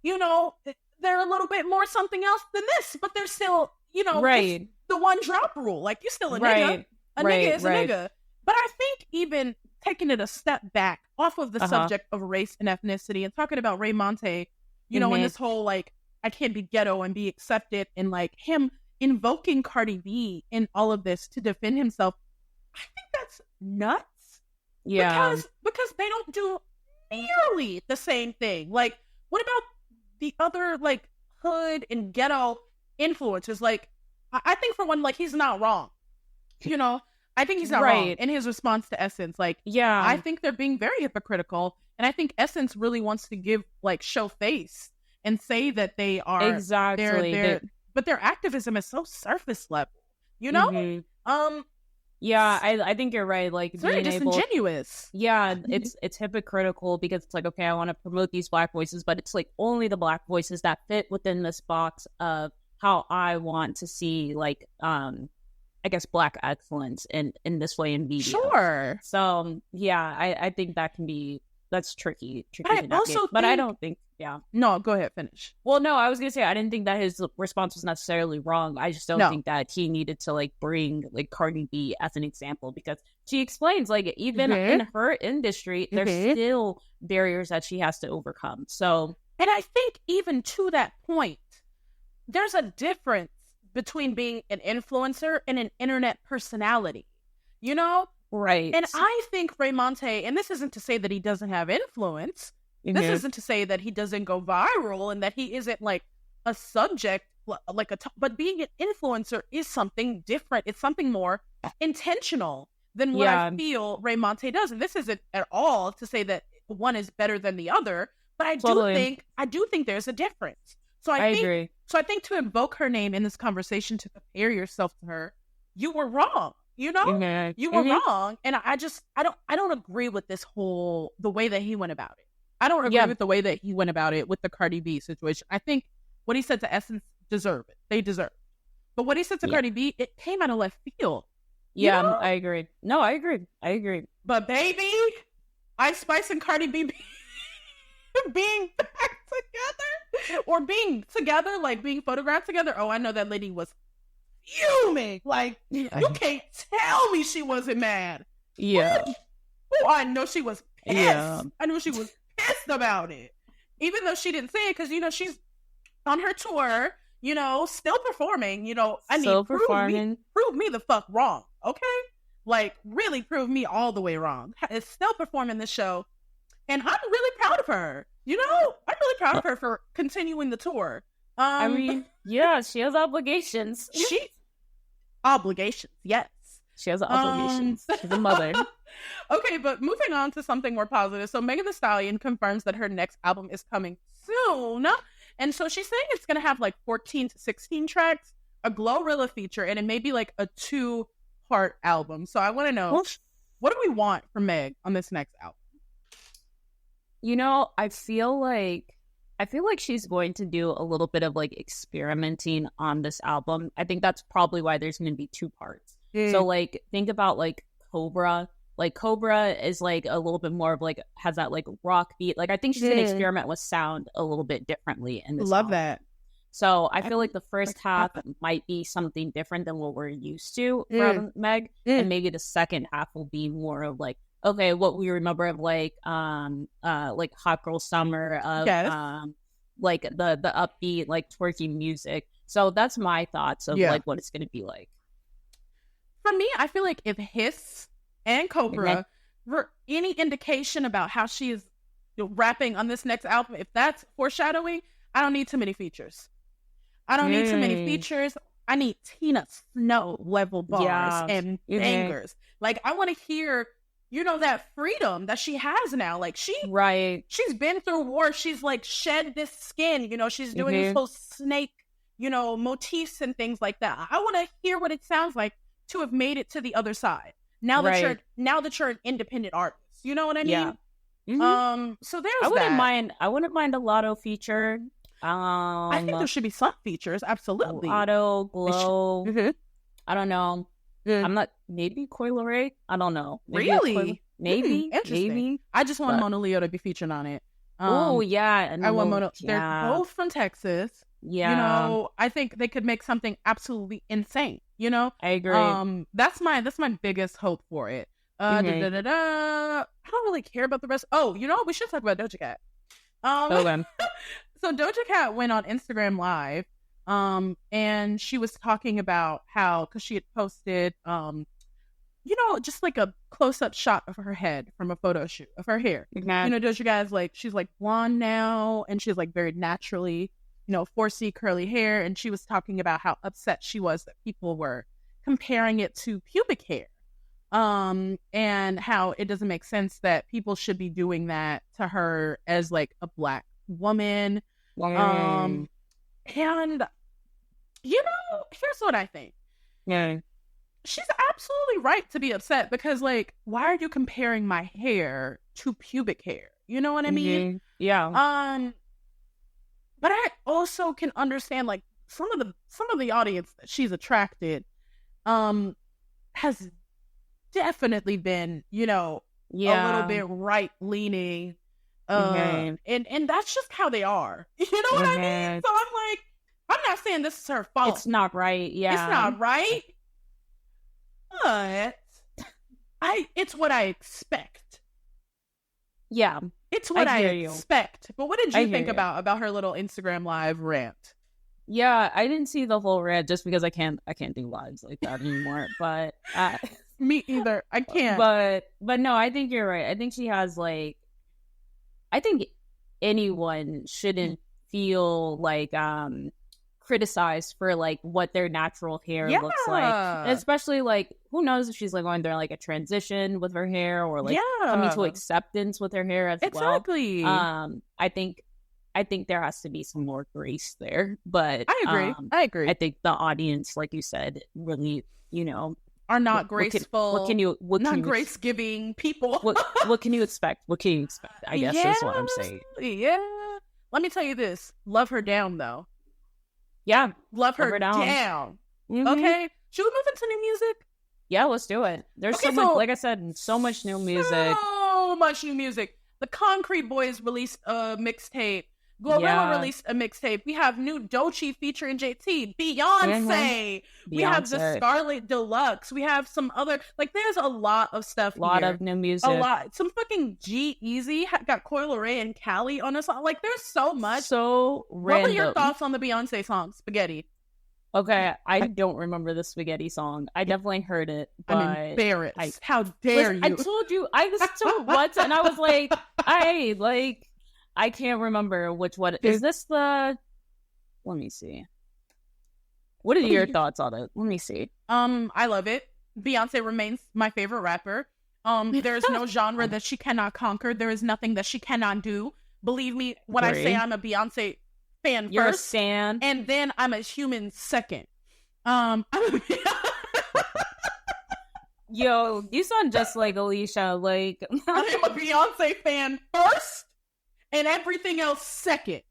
you know, they're a little bit more something else than this, but they're still, you know, the one drop rule. Like, you're still a nigga. A nigga is a nigga. But I think even taking it a step back off of the subject of race and ethnicity and talking about Ray Monte, you know, in this whole, like, I can't be ghetto and be accepted, and like him invoking Cardi B in all of this to defend himself. I think that's nuts. Yeah. Because they don't do nearly the same thing. Like, what about the other, like, hood and ghetto influencers? Like, I think for one, like, he's not wrong. You know, I think he's not wrong in his response to Essence. Like, I think they're being very hypocritical, and I think Essence really wants to give, like, show face and say that they are exactly, but their activism is so surface level, you know. Yeah, I think you're right. Like, it's very disingenuous. It's hypocritical because it's like, okay, I want to promote these Black voices, but it's like only the Black voices that fit within this box of how I want to see, like, I guess, Black excellence in this way in media. Sure. So I think that can be, that's tricky. But I don't think. No, go ahead, finish. Well, no, I was gonna say I didn't think that his response was necessarily wrong. I just don't think that he needed to, like, bring, like, Cardi B as an example, because she explains, like, even in her industry, there's still barriers that she has to overcome. So, and I think even to that point, there's a difference between being an influencer and an internet personality, you know? Right. And I think Ray Monte, and this isn't to say that he doesn't have influence, this isn't to say that he doesn't go viral and that he isn't, like, a subject, like but being an influencer is something different. It's something more intentional than what I feel Ray Monte does. And this isn't at all to say that one is better than the other, but I do think there's a difference. So I agree. So I think to invoke her name in this conversation, to compare yourself to her, you were wrong. You know, you were wrong. And I don't agree with this whole, the way that he went about it. I don't agree with the way that he went about it with the Cardi B situation. I think what he said to Essence deserve it. They deserve it. But what he said to Cardi B, it came out of left field. Yeah, I agree. No, I agree. But baby, Ice Spice and Cardi B being back together, or being together, like being photographed together. Oh, I know that lady was fuming. Like, you can't tell me she wasn't mad. Yeah. Oh, I know she was pissed. Yeah. I know she was pissed about it, even though she didn't say it, because, you know, she's on her tour, you know, still performing. You know, I mean, prove me the fuck wrong, okay? Like, really prove me all the way wrong. It's still performing the show, and I'm really proud of her. You know, I'm really proud of her for continuing the tour. I mean, yeah, she has obligations. Obligations, yes. She has obligations. She's a mother. Okay, but moving on to something more positive. So Megan Thee Stallion confirms that her next album is coming soon. And so she's saying it's going to have like 14 to 16 tracks, a Glorilla feature, and it may be like a 2-part album. So I want to know, what do we want from Meg on this next album? You know, I feel like she's going to do a little bit of, like, experimenting on this album. I think that's probably why there's going to be 2 parts. So, like, think about, like, Cobra. Like, Cobra is, like, a little bit more of, like, has that, like, rock beat. Like, I think she's going to experiment with sound a little bit differently in this Love album. that. So I feel like the first half might be something different than what we're used to from Meg. And maybe the second half will be more of, like, okay, what we remember of, like Hot Girl Summer, of like the upbeat, like, twerky music. So that's my thoughts of like what it's gonna be like. For me, I feel like if Hiss and Cobra were any indication about how she is rapping on this next album, if that's foreshadowing, I don't need too many features. I don't need too many features. I need Tina Snow level bars and bangers. Like, I want to hear, you know, that freedom that she has now. Like, she's been through war. She's, like, shed this skin, you know, she's doing this whole snake, you know, motifs and things like that. I want to hear what it sounds like to have made it to the other side. Now that you're an independent artist, you know what I mean? Yeah. So there's I wouldn't mind a Lotto feature. I think there should be some features, absolutely. Lotto, Glow. I don't know. I'm not. Maybe Coi Leray. I don't know. Really? Maybe. Interesting. Maybe. I just want Mona Leo to be featured on it. Oh yeah, I want Mona. They're both from Texas. Yeah. You know, I think they could make something absolutely insane. You know, I agree. That's my biggest hope for it. I don't really care about the rest. Oh, you know what? We should talk about Doja Cat. So Doja Cat went on Instagram Live, and she was talking about how, because she had posted, just like a close-up shot of her head from a photo shoot of her hair. Mm-hmm. Doja Cat's like, she's like blonde now, and she's like very naturally, 4C curly hair, and she was talking about how upset she was that people were comparing it to pubic hair, and how it doesn't make sense that people should be doing that to her as like a Black woman. And here's what I think. Yeah. She's absolutely right to be upset, because like, why are you comparing my hair to pubic hair? You know what I mean? Mm-hmm. Yeah. But I also can understand like some of the audience that she's attracted has definitely been, a little bit right leaning. And that's just how they are. You know what I mean? So I'm like, I'm not saying this is her fault. It's not right. Yeah. It's not right. But it's what I expect. Yeah. It's what I expect. But what did you think about her little Instagram Live rant? Yeah, I didn't see the whole rant just because I can't do lives like that anymore. But me either. I can't. But no, I think you're right. I think she has like, I think anyone shouldn't feel like criticized for like what their natural hair looks like, and especially like, who knows if she's like going through like a transition with her hair, or like coming to acceptance with her hair as well. Exactly. I think there has to be some more grace there, but I agree. I think the audience, like you said, really, are not graceful. What can you grace giving people? What can you expect? What can you expect? I guess is what I'm saying. Yeah. Let me tell you this. Love her down though. Yeah. Love her down. Mm-hmm. Okay. Should we move into new music? Yeah, let's do it. There's so much, like I said, so much new music. So much new music. The Concrete Boys released a mixtape. Glorilla released a mixtape. We have new Doechii featuring JT. Beyonce. We have the Scarlet Deluxe. We have some other, like, there's a lot of stuff. A lot of new music. A lot. Some fucking G-Eazy got Coi Leray and Callie on a song. Like, there's so much. So random. What were your thoughts on the Beyonce song, Spaghetti? Okay, I don't remember the Spaghetti song. I definitely heard it, but I'm embarrassed. How dare you? I told you. I listened to it once, and I was like, I can't remember which one. Is this the... Let me see. What are your thoughts on it? Let me see. I love it. Beyonce remains my favorite rapper. There is no genre that she cannot conquer. There is nothing that she cannot do. Believe me when I say I'm a Beyonce fan You're first. A stan. And then I'm a human second. Yo, you sound just like Alicia. Like, I'm a Beyonce fan first, and everything else second.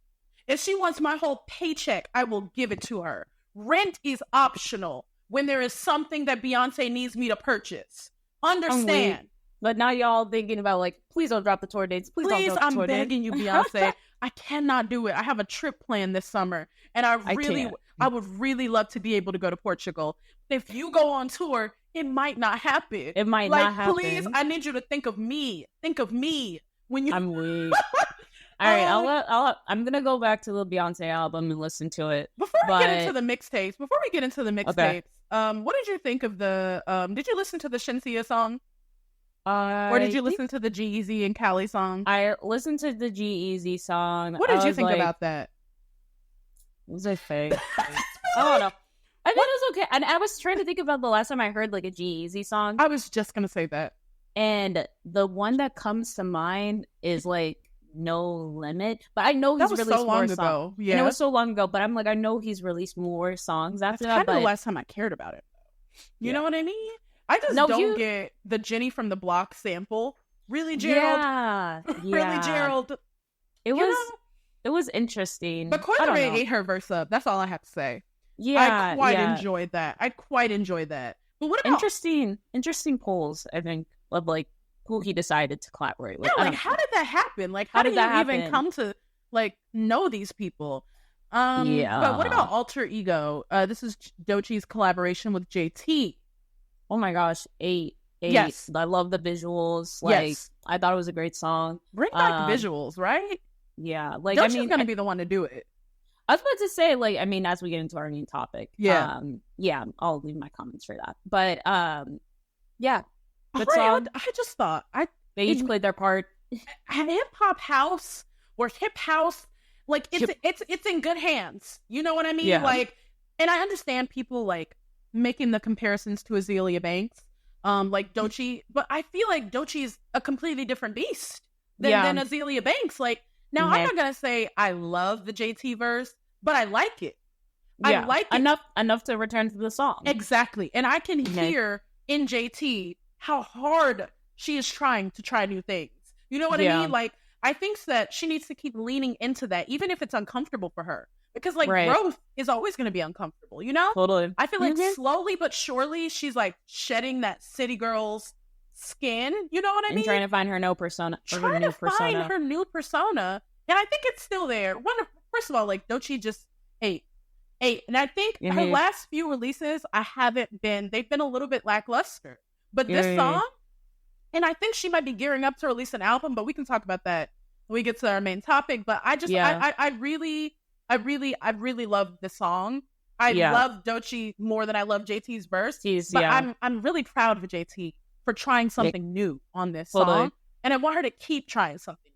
If she wants my whole paycheck, I will give it to her. Rent is optional when there is something that Beyonce needs me to purchase. Understand. But now y'all thinking about, like, please don't drop the tour dates. Please don't drop the tour dates. I'm begging you, Beyonce. I cannot do it. I have a trip planned this summer, and I would really love to be able to go to Portugal. If you go on tour, it might not happen. It might not happen. Please, I need you to think of me. Think of me when you. I'm weak. All right, I'm gonna go back to the Beyonce album and listen to it. Before we get into the mixtapes, what did you think of the? Did you listen to the Shenseea song? Or did you listen to the G-Eazy and Callie song? I listened to the G-Eazy song. What did you think about that? Was it fake? I don't know. I thought it was okay. And I was trying to think about the last time I heard like a G-Eazy song. I was just gonna say that. And the one that comes to mind is like No Limit. But I know he's released more songs. Yeah. And it was so long ago, but I'm like, I know he's released more songs after that. That's kind of the last time I cared about it. You know what I mean? I just don't get the Jenny from the Block sample. Really, Gerald? Yeah. Really, Gerald? It was interesting. But Coi Leray ate her verse up. That's all I have to say. Yeah. I quite enjoyed that. But what about... Interesting polls, I think, of like who he decided to collaborate with. Yeah, like how did that happen? Like how did you even come to like know these people? But what about Alter Ego? This is Doechii's collaboration with JT. Oh my gosh, 8. Yes. I love the visuals. Like, yes. I thought it was a great song. Bring back visuals, right? Yeah. Like, Dochi's gonna be the one to do it. I was about to say, like, I mean, as we get into our main topic, yeah, I'll leave my comments for that. But yeah, good song. I just thought they each played their part. Hip hop house or hip house, like it's in good hands. You know what I mean? Yeah. Like, and I understand people like making the comparisons to Azealia Banks, like Doechii, but I feel like Doechii is a completely different beast than Azealia Banks. Like, now I'm not gonna say I love the JT verse, but I like it. Yeah. I like it enough to return to the song. Exactly, and I can hear in JT how hard she is trying to try new things. You know what I mean? Like, I think that she needs to keep leaning into that, even if it's uncomfortable for her. Because, like, growth is always going to be uncomfortable, you know? Totally. I feel like slowly but surely, she's, like, shedding that city girl's skin. You know what I mean? And trying to find her new persona. Find her new persona. And I think it's still there. First of all, like, Doechii just ate. And I think her last few releases, they've been a little bit lackluster. But this song, and I think she might be gearing up to release an album, but we can talk about that when we get to our main topic. But I just, I really love the song. I love Doechii more than I love JT's verse. But I'm really proud of JT for trying something new on this song. And I want her to keep trying something new.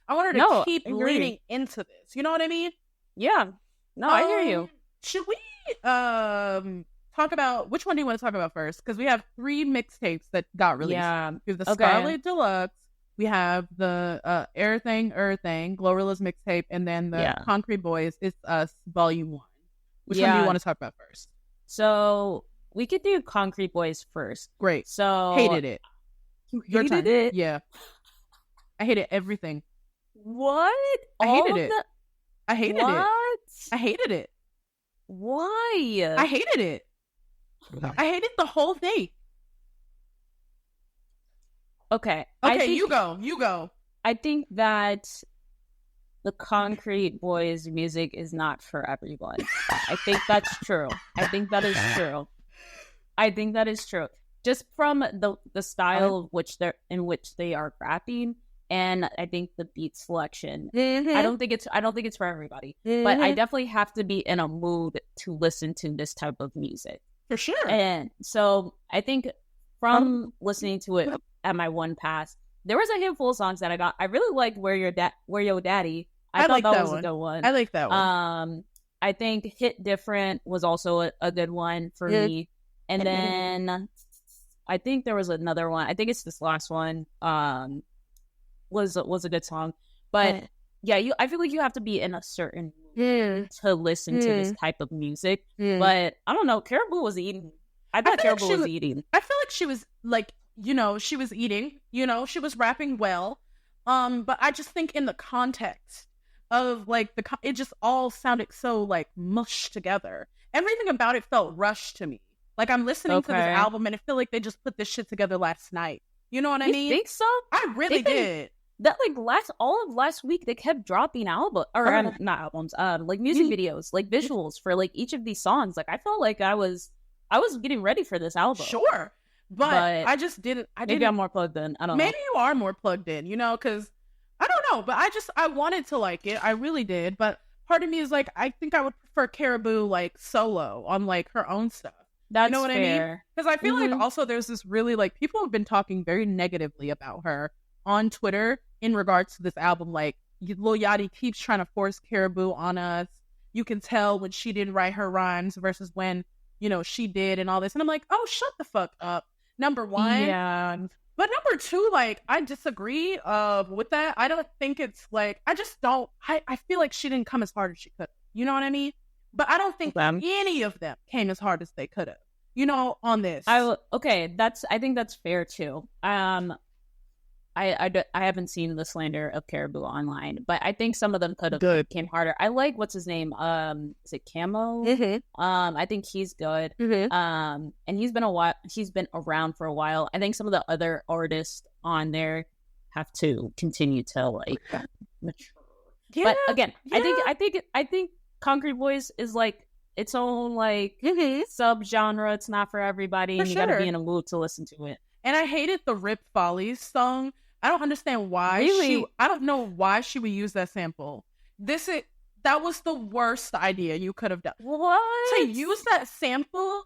I want her to keep leaning into this. You know what I mean? Yeah. No, I hear you. Should we talk about, which one do you want to talk about first? Because we have 3 mixtapes that got released. Yeah. We have the Scarlet Deluxe, we have the Everything Glorilla's mixtape, and then the Concrete Boys It's Us Volume 1. Which one do you want to talk about first? So we could do Concrete Boys first. Great. So hated it. You hated it? Yeah. I hated everything. What? I hated it. I hated it. Why? I hated it. I hated the whole thing. Okay, you go. I think that the Concrete Boys music is not for everyone. I think that's true. I think that is true. Just from the style in which they are rapping, and I think the beat selection. I don't think it's for everybody. But I definitely have to be in a mood to listen to this type of music. For sure. And so I think from listening to it at my one pass, there was a handful of songs that I got. I really liked Where Yo Daddy. I thought that was a good one. I like that one. I think Hit Different was also a good one for me. And then I think there was another one. I think it's this last one. Was a good song. But I feel like you have to be in a certain mood to listen to this type of music. But I don't know. Caribou was eating. I thought Caribou was eating. I feel like she was like, she was eating. She was rapping well. But I just think in the context of like it just all sounded so like mushed together. Everything about it felt rushed to me. Like I'm listening to this album and I feel like they just put this shit together last night. You know what I mean? You think so? I really did. That like all of last week they kept dropping not albums, like music videos, like visuals for like each of these songs. Like I felt like I was getting ready for this album. Sure, but I just didn't. Maybe I'm more plugged in. I don't know. Maybe you are more plugged in, because I don't know. But I wanted to like it. I really did. But part of me is like, I think I would prefer Caribou like solo on like her own stuff. That's what fair. I mean? Because I feel like also there's this really like people have been talking very negatively about her on Twitter in regards to this album. Like Lil Yachty keeps trying to force Caribou on us. You can tell when she didn't write her rhymes versus when she did and all this. And I'm like, oh, shut the fuck up. Number one. Yeah. But number two, like, I disagree with that. I don't think it's like, I just don't, I feel like she didn't come as hard as she could. You know what I mean? But I don't think any of them came as hard as they could have, on this. I think that's fair too. I haven't seen the slander of Caribou online, but I think some of them could have came harder. I like, what's his name? Is it Camo? I think he's good. And he's been around for a while. I think some of the other artists on there have to continue to like mature. Yeah, but again, I think Concrete Boys is like its own like sub genre. It's not for everybody, and you gotta be in a mood to listen to it. And I hated the Rip Follies song. I don't understand why I don't know why she would use that sample. That was the worst idea you could have done. What? To use that sample?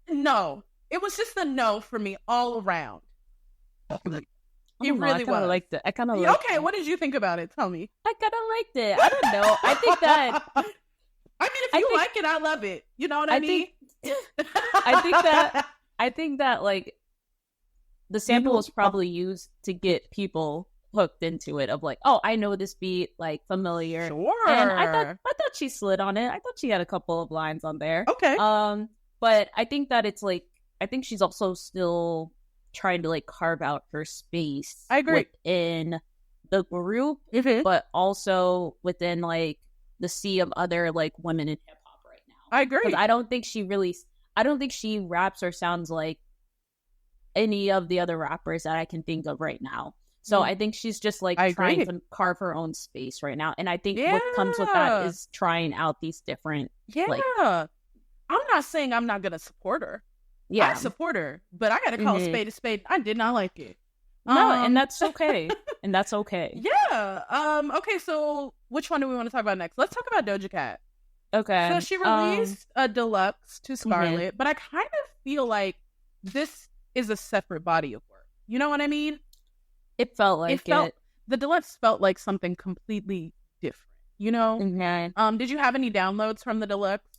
No. It was just a no for me all around. It really was. Liked it. I kind of liked it. it. What did you think about it? Tell me. I kind of liked it. I don't know. I think that... I mean, if you like it, I love it. You know what I mean? I think that, like, the sample was probably used to get people hooked into it of like, oh, I know this beat, like, familiar. Sure. And I thought she slid on it. I thought she had a couple of lines on there. Okay. But I think that it's like, I think she's also still trying to like carve out her space. I agree. Within the group, but also within like the sea of other like women in hip hop right now. I agree. Because I don't think she raps or sounds like any of the other rappers that I can think of right now. So I think she's just like trying to carve her own space right now. And I think what comes with that is trying out these different like, I'm not saying I'm not gonna support her. Yeah. I support her, but I gotta call a spade a spade. I did not like it. No, and that's okay. And that's okay. Yeah. Okay, so which one do we want to talk about next? Let's talk about Doja Cat. Okay. So she released a deluxe to Scarlet, but I kind of feel like this is a separate body of work. You know what I mean? It felt like it. The deluxe felt like something completely different. You know? Mm-hmm. Did you have any downloads from the deluxe?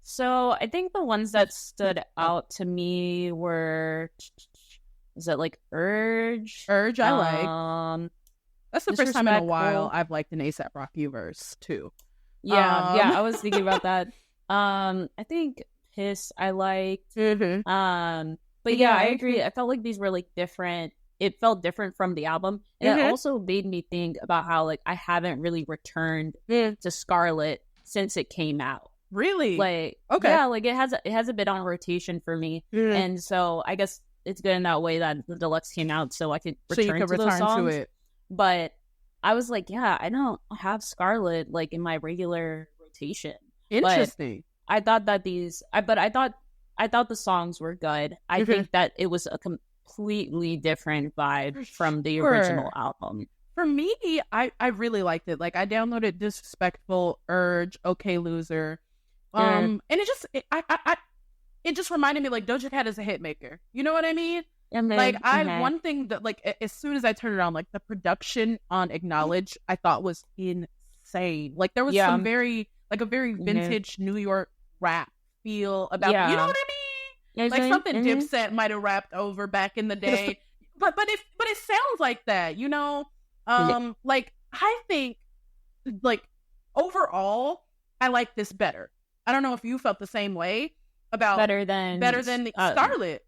So I think the ones that stood out to me were, is it like Urge? Urge, I like. That's the first time in a while I've liked an A$AP Rocky verse too. Yeah, I was thinking about that. I think Piss I liked. But yeah, I agree. I felt like these were like different. It felt different from the album. And it also made me think about how like I haven't really returned to Scarlet since it came out. Really? Like, yeah, like it has a bit on rotation for me. And so I guess it's good in that way that the deluxe came out so I could return to those songs. To it. But I was like, yeah, I don't have Scarlet like in my regular rotation. Interesting. But I thought that I thought the songs were good. I think that it was a completely different vibe from the original album. For me, I really liked it. Like I downloaded Disrespectful, Urge, Okay Loser. And it just reminded me like Doja Cat is a hit maker. You know what I mean? Like one thing that like as soon as I turned it on, like the production on Acknowledge, I thought was insane. Like there was some very vintage New York rap feel about you know what I mean? Like something Dipset might have rapped over back in the day. but it sounds like that, you know? Like I think like overall I like this better. I don't know if you felt the same way about better than the Scarlet.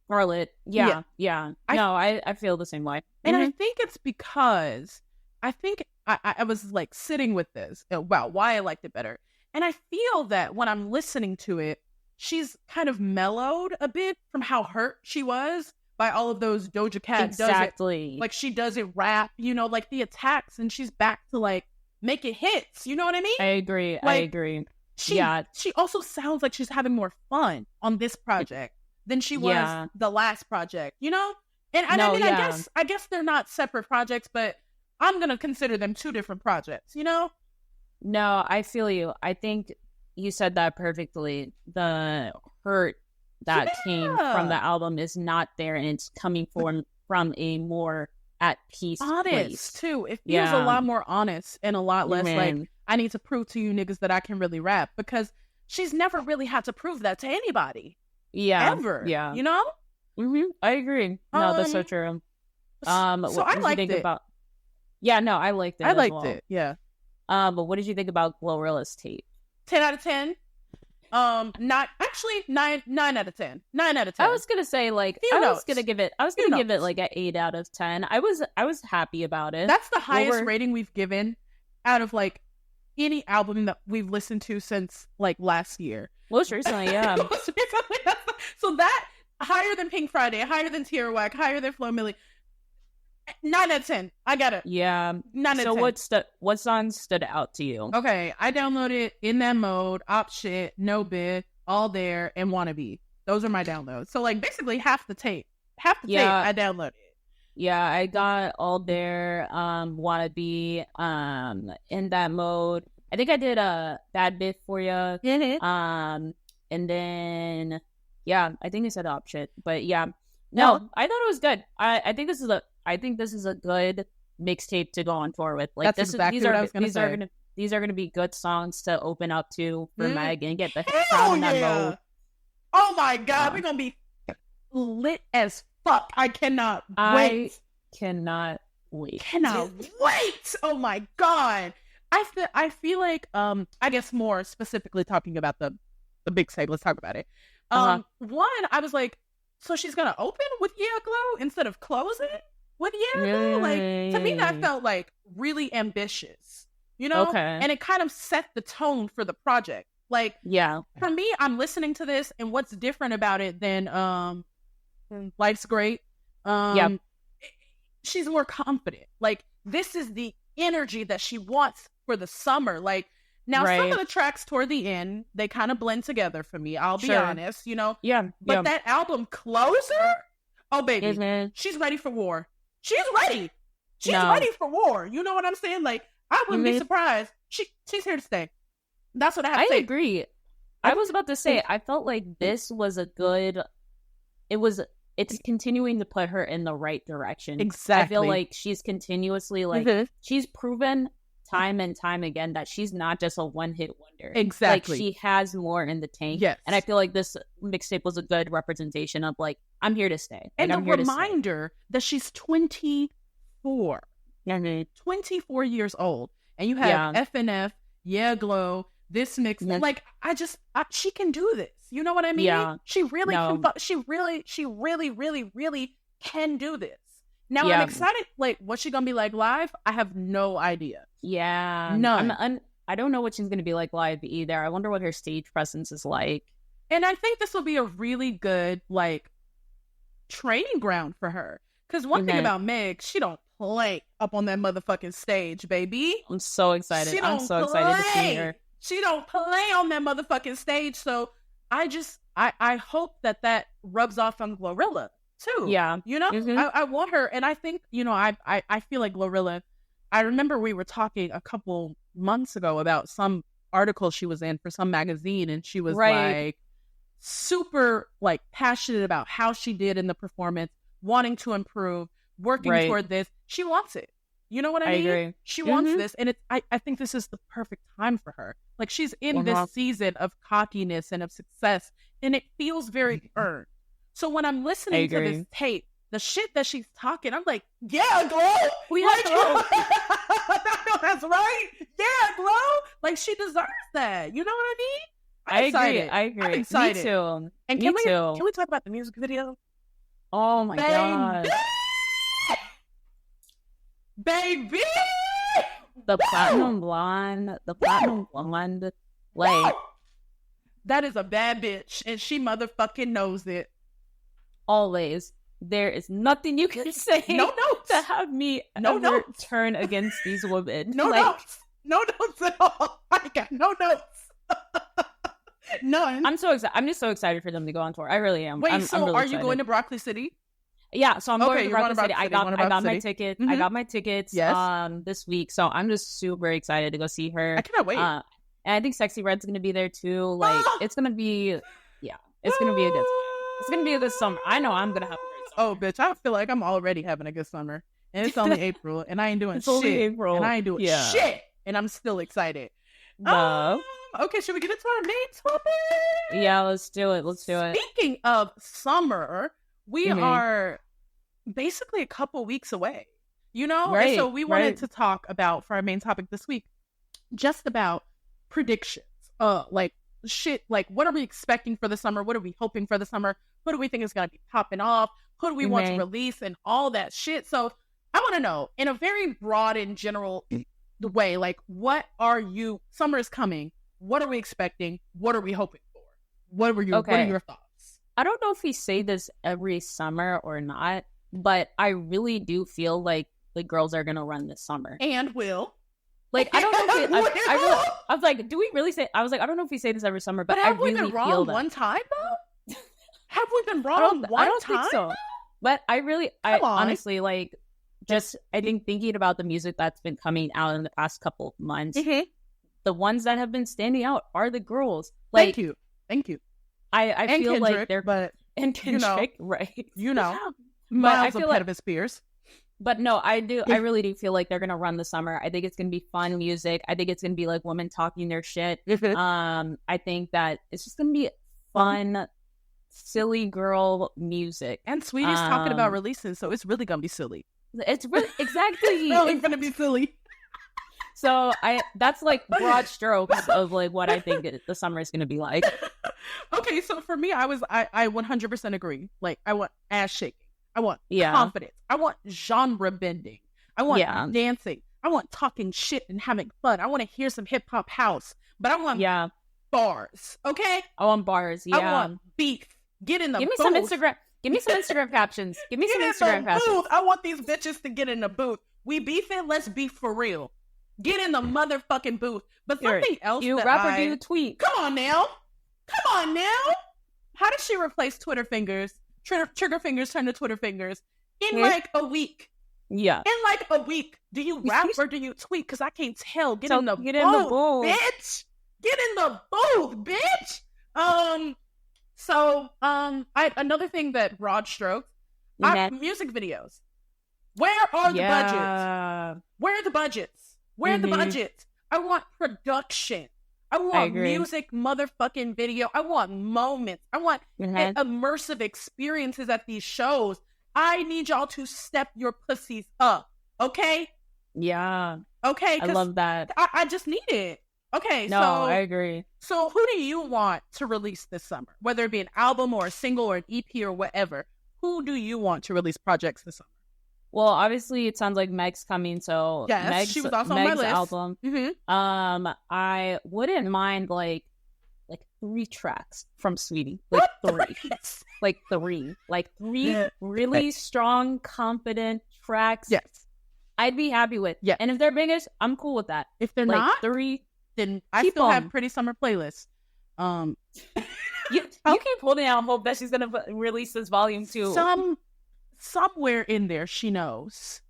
Yeah. I feel the same way. And I think it's because I think I was like sitting with this about why I liked it better. And I feel that when I'm listening to it, she's kind of mellowed a bit from how hurt she was by all of those Doja Cat exactly. Like she doesn't rap, you know, like the attacks, and she's back to like making hits. You know what I mean? I agree. She also sounds like she's having more fun on this project than she was the last project, you know? And I mean, I guess they're not separate projects, but I'm going to consider them two different projects, you know? No, I feel you. I think you said that perfectly. The hurt that came from the album is not there, and it's coming from a more at peace honest place. Too. It feels a lot more honest and a lot less like I need to prove to you niggas that I can really rap, because she's never really had to prove that to anybody. Yeah. Ever. Yeah. You know? I agree. No, that's so true. So I liked it. Yeah, no, I liked it. I liked it. Yeah. But what did you think about Glorilla's tape? 10 out of 10. 9 out of 10. 9 out of 10. I was gonna say like I was gonna give it like an 8 out of 10. I was happy about it. That's the highest rating we've given out of like any album that we've listened to since like last year. Most recently, yeah. So that higher than Pink Friday, higher than Tierwhack, higher than Flo Milli. 9 out of 10. I got it. Yeah. 9 out of 10. So what songs stood out to you? Okay, I downloaded In That Mode, Op Shit, No Bid, All There, and Wannabe. Those are my downloads. So like basically half the tape. have to say I downloaded it. Yeah, I got All There, Wannabe, In That Mode. I think I did a Bad Bit for you. And then I think I said Op Shit. But yeah. No, I thought it was good. I think this is a good mixtape to go on tour with. Like That's exactly what I was gonna say. These are gonna be good songs to open up to for Meg and get the crowd in that mode. Oh my god, we're gonna be lit as fuck. I cannot wait. Cannot wait. Oh my god. I feel like I guess more specifically talking about the big stage. Let's talk about it. One, I was like, so she's gonna open with Yeah Glow instead of closing with Yeah Glow? Like, to me that felt like really ambitious, you know? Okay. And it kind of set the tone for the project. Like, for me, I'm listening to this, and what's different about it than Life's Great? She's more confident. Like, this is the energy that she wants for the summer. Like, now some of the tracks toward the end, they kind of blend together for me. I'll be honest, you know? But that album Closer, oh baby, she's ready for war. She's ready. She's ready for war. You know what I'm saying? Like, I wouldn't be surprised. She's here to stay. That's what I have to say. I agree. I was about to say, I felt like this was a good, it's continuing to put her in the right direction. Exactly. I feel like she's continuously, like, she's proven time and time again that she's not just a one-hit wonder. Exactly. Like, she has more in the tank. Yes. And I feel like this mixtape was a good representation of, like, I'm here to stay. And a reminder that she's 24. 24 years old. And you have FNF, Yeah Glow, this mix. Like, she can do this. You know what I mean? Yeah. She really can. She really can do this. Now I'm excited. Like, what's she gonna be like live? I have no idea. Yeah, none. I don't know what she's gonna be like live either. I wonder what her stage presence is like. And I think this will be a really good, like, training ground for her. Because one thing about Meg, she don't play up on that motherfucking stage, baby. I'm so excited. I'm so excited to see her. She don't play on that motherfucking stage. So I hope that rubs off on Glorilla too. Yeah. You know, I want her. And I think, you know, I feel like Glorilla, I remember we were talking a couple months ago about some article she was in for some magazine, and she was like super like passionate about how she did in the performance, wanting to improve, working toward this. She wants it. You know what I mean? Agree. She wants this, and I think this is the perfect time for her. Like, she's in this season of cockiness and of success, and it feels very earned. So when I'm listening to this tape, the shit that she's talking, I'm like, yeah, Glow! We have Glow! That's right! Yeah, Glow! Like, she deserves that. You know what I mean? I agree. I'm excited. Me too. And can we talk about the music video? Oh my god. Baby! The platinum blonde, like, that is a bad bitch, and she motherfucking knows it. Always. There is nothing you can say to have me turn against these women. No notes at all. I got no notes. None. I'm so excited. I'm just so excited for them to go on tour. I really am. Wait, I'm so really are excited. you going to Broccoli City? Yeah, so I'm going to Broccoli City. I got my ticket. Mm-hmm. I got my tickets this week, so I'm just super excited to go see her. I cannot wait. And I think Sexy Red's going to be there too. Like, it's going to be, it's going to be a good time. It's going to be a good summer. I know I'm going to have a great summer. Oh, bitch, I feel like I'm already having a good summer. And it's only April, and I ain't doing shit. Only April. And I ain't doing shit. And I'm still excited. Okay, should we get into our main topic? Yeah, let's do it. Speaking of summer, we are basically a couple weeks away, you know? Right, and so we wanted to talk about, for our main topic this week, just about predictions. Like, shit, like, what are we expecting for the summer? What are we hoping for the summer? Who do we think is going to be popping off? Who do we want to release and all that shit? So I want to know, in a very broad and general way, like, what are you, summer is coming. What are we expecting? What are we hoping for? What are your thoughts? I don't know if we say this every summer or not, but I really do feel like the girls are going to run this summer. And will. Like, I don't know if I was like, do we really say, I was like, I don't know if we say this every summer, but I really feel that. Have we been wrong one time, though? Have we been wrong one time? I don't think so. But I honestly, like, just, I think thinking about the music that's been coming out in the past couple of months, the ones that have been standing out are the girls. Like, Thank you. I feel Kendrick, like they're, but and Kendrick, right? But I feel ahead of his peers. But no, I really do feel like they're gonna run the summer. I think it's gonna be fun music. I think it's gonna be like women talking their shit. I think that it's just gonna be fun, silly girl music. And Sweetie's talking about releasing, so it's really gonna be silly. It's really exactly it's really gonna be silly. So that's like broad strokes of like what I think the summer is gonna be like. Okay, so for me, I 100% agree. Like, I want ass shaking. I want confidence. I want genre bending. I want dancing. I want talking shit and having fun. I want to hear some hip hop house, but I want bars. Okay, I want bars. Yeah, I want beef. Get in the Give me booth. some Instagram. Give me some Instagram captions. Give me some Instagram captions. I want these bitches to get in the booth. We beefing. Let's beef for real. Get in the motherfucking booth. But something else. You rapper, do you tweet? Come on now. How did she replace Twitter fingers? Trigger fingers turn to Twitter fingers in like a week. Yeah. In like a week. Do you rap or do you tweet? Because I can't tell. Get in the booth, bitch. Get in the booth, bitch. Another thing that broad strokes, music videos. Where are the budgets? Where are the budgets? Where are the budgets? I want production. I want music motherfucking video. I want moments. I want immersive experiences at these shows. I need y'all to step your pussies up. Okay? Yeah. Okay? I love that. I just need it. Okay, no, I agree. So who do you want to release this summer? Whether it be an album or a single or an EP or whatever. Who do you want to release projects this summer? Well, obviously, it sounds like Meg's coming, so yes, she was also on my list. Album. I wouldn't mind like 3 tracks from Sweetie, like 3, like 3 really strong, confident tracks. Yes, I'd be happy with. Yeah, and if they're biggish, I'm cool with that. If they're like not 3, then I still have Pretty Summer Playlist. You keep holding out hope that she's gonna release this volume 2. Somewhere in there, she knows.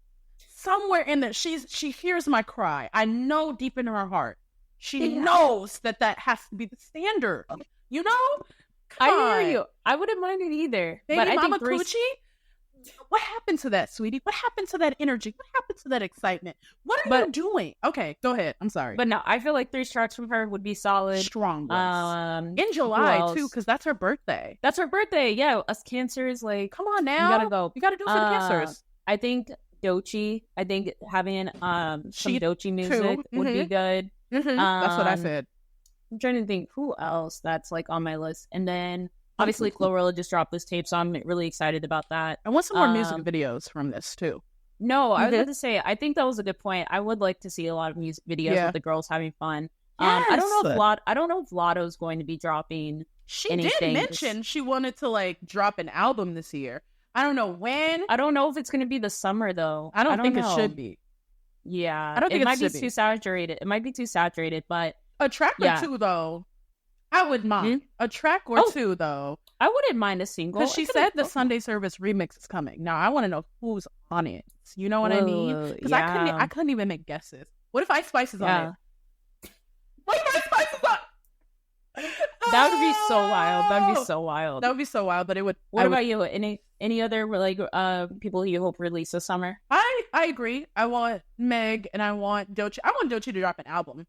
Somewhere in there, she hears my cry. I know deep in her heart, she knows that has to be the standard. You know, I hear you. I wouldn't mind it either. Baby but I Mama think Coochie. What happened to that, sweetie? What happened to that energy? What happened to that excitement? What are you doing? Okay, go ahead. I'm sorry. But no, I feel like 3 tracks from her would be solid. Strong ones. In July, too, because that's her birthday. That's her birthday, yeah. Us Cancers, like... Come on now. You gotta go. You gotta do it for the Cancers. I think Doechii. I think having some Doechii music would be good. That's what I said. I'm trying to think who else that's, like, on my list. And then... Obviously, Glorilla just dropped this tape, so I'm really excited about that. I want some more music videos from this, too. No, I was about to say, I think that was a good point. I would like to see a lot of music videos with the girls having fun. Yes. I don't know if Lotto's going to be dropping anything. She did mention she wanted to, like, drop an album this year. I don't know when. I don't know if it's going to be the summer, though. I don't think it should be. Yeah. I don't think it might be too saturated. It might be too saturated, but... A track or 2, though. I would mind. A track or 2, though. I wouldn't mind a single. Because she said the Sunday Service remix is coming. Now, I want to know who's on it. You know what I mean? Because I couldn't even make guesses. What if Ice Spice is on it? What if Ice Spice is on it? That would be so wild. That would be so wild. That would be so wild, but it would... What about you? Any other like people you hope release this summer? I agree. I want Meg and I want Doechii. I want Doechii to drop an album.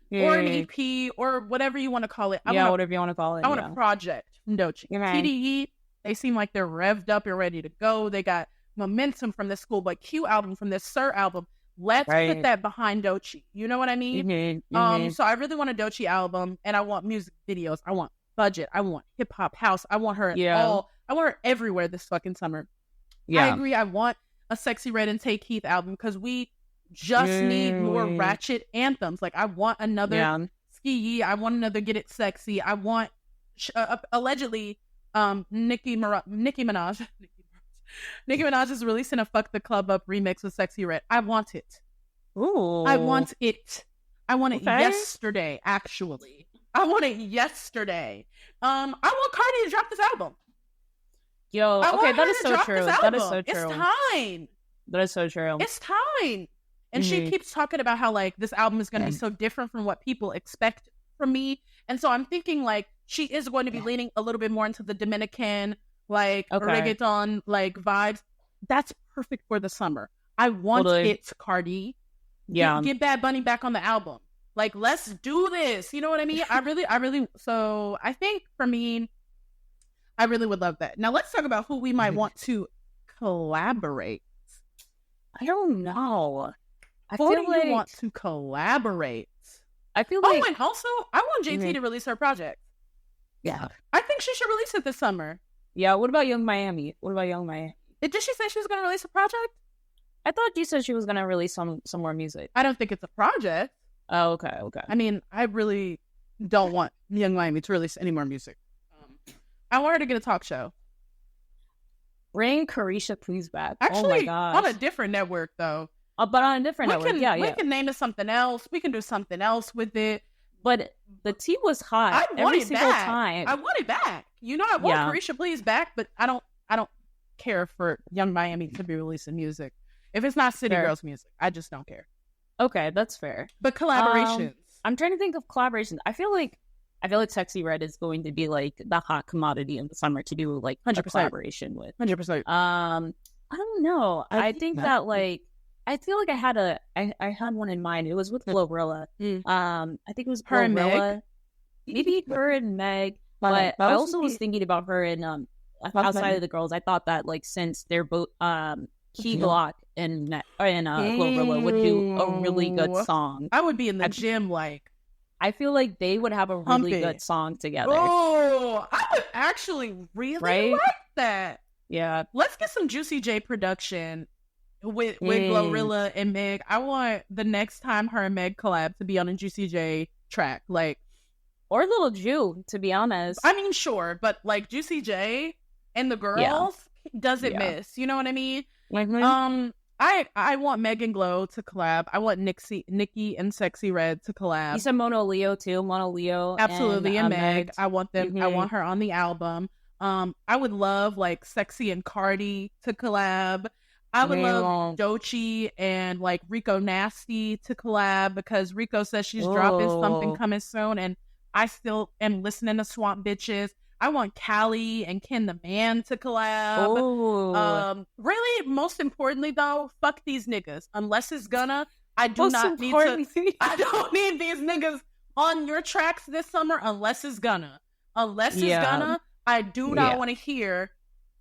Or an EP, or whatever you want to call it. Whatever you want to call it. I want a project from Doechii. TDE, they seem like they're revved up and ready to go. They got momentum from this Schoolboy Q album, from this Sir album. Let's put that behind Doechii. You know what I mean? So I really want a Doechii album, and I want music videos. I want budget. I want hip hop house. I want her I want her everywhere this fucking summer. I agree. I want a Sexy Red and Tay Keith album because we just need more ratchet anthems. Like, I want another Ski Yee. I want another Get It Sexy. I want allegedly Nicki Minaj is releasing a Fuck the Club Up remix with Sexy Red. I want it. Ooh. I want it. I want it yesterday, actually. I want it yesterday. I want Cardi to drop this album. Yo, okay, that is so true. That is so true. It's time. That is so true. It's time. And she keeps talking about how, like, this album is going to be so different from what people expect from me. And so I'm thinking, like, she is going to be leaning a little bit more into the Dominican, like, reggaeton, like, vibes. That's perfect for the summer. I want it, Cardi. Yeah. Get Bad Bunny back on the album. Like, let's do this. You know what I mean? So I think for me, I really would love that. Now, let's talk about who we might want to collaborate. I don't know. Who do you want to collaborate? I feel like... Oh, and also, I want JT to release her project. Yeah. I think she should release it this summer. Yeah, what about Young Miami? Did she say she was going to release a project? I thought you said she was going to release some more music. I don't think it's a project. Oh, okay. I mean, I really don't want Young Miami to release any more music. I want her to get a talk show. Bring Caresha Please back. Actually, oh my gosh. On a different network, though. But on a different network, we can name it something else. We can do something else with it. But the tea was hot every single time. I want it back. You know, I want Caresha Please back, but I don't care for Young Miami to be releasing music. If it's not City Girls music, I just don't care. Okay, that's fair. But collaborations. I'm trying to think of collaborations. I feel like Sexy Red is going to be like the hot commodity in the summer to do like 100% collaboration with. 100%. I don't know. I think that like I feel like I had one in mind. It was with Glorilla. I think it was her and Meg. Maybe her and Meg. But I also was thinking about her and outside of the girls. I thought that like since they're both Key Glock and Glorilla would do a really good song. I would be in the gym like. I feel like they would have a really good song together. Oh, I would actually really like that. Yeah. Let's get some Juicy J production with Glorilla and Meg. I want the next time her and Meg collab to be on a Juicy J track. Like, or Little Ju, to be honest. I mean, sure, but like Juicy J and the girls doesn't miss. You know what I mean? Mm-hmm. I want Meg and Glow to collab. I want Nicki and Sexy Red to collab. You said Mono Leo too. Mono Leo, absolutely, and Meg. I want them. Mm-hmm. I want her on the album. I would love like Sexy and Cardi to collab. I would love Doechii and like Rico Nasty to collab because Rico says she's dropping something coming soon, and I still am listening to Swamp Bitches. I want Callie and Ken the Man to collab. Really, most importantly though, fuck these niggas. Unless it's gonna, I don't need these niggas on your tracks this summer. Unless it's gonna, I do not want to hear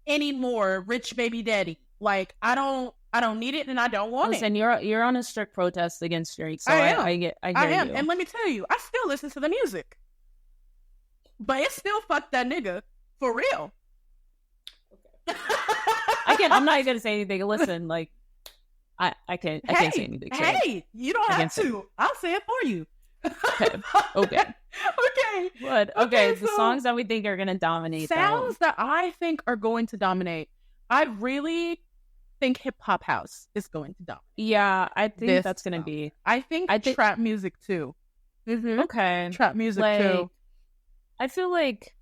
any more Rich Baby Daddy. Like I don't need it, and I don't want it. Listen, you're on a strict protest against Drake, so I am. And let me tell you, I still listen to the music. But it's still fuck that nigga for real. Okay. I'm not even gonna say anything. Listen, like I can't say anything. Hey, you don't have to. I'll say it for you. Okay. But the so songs that we think are gonna dominate. Sounds that I think are going to dominate. I really think hip hop house is going to dominate. Yeah, I think that's gonna be. I think trap music too. Mm-hmm. Okay. Trap music too. I feel like,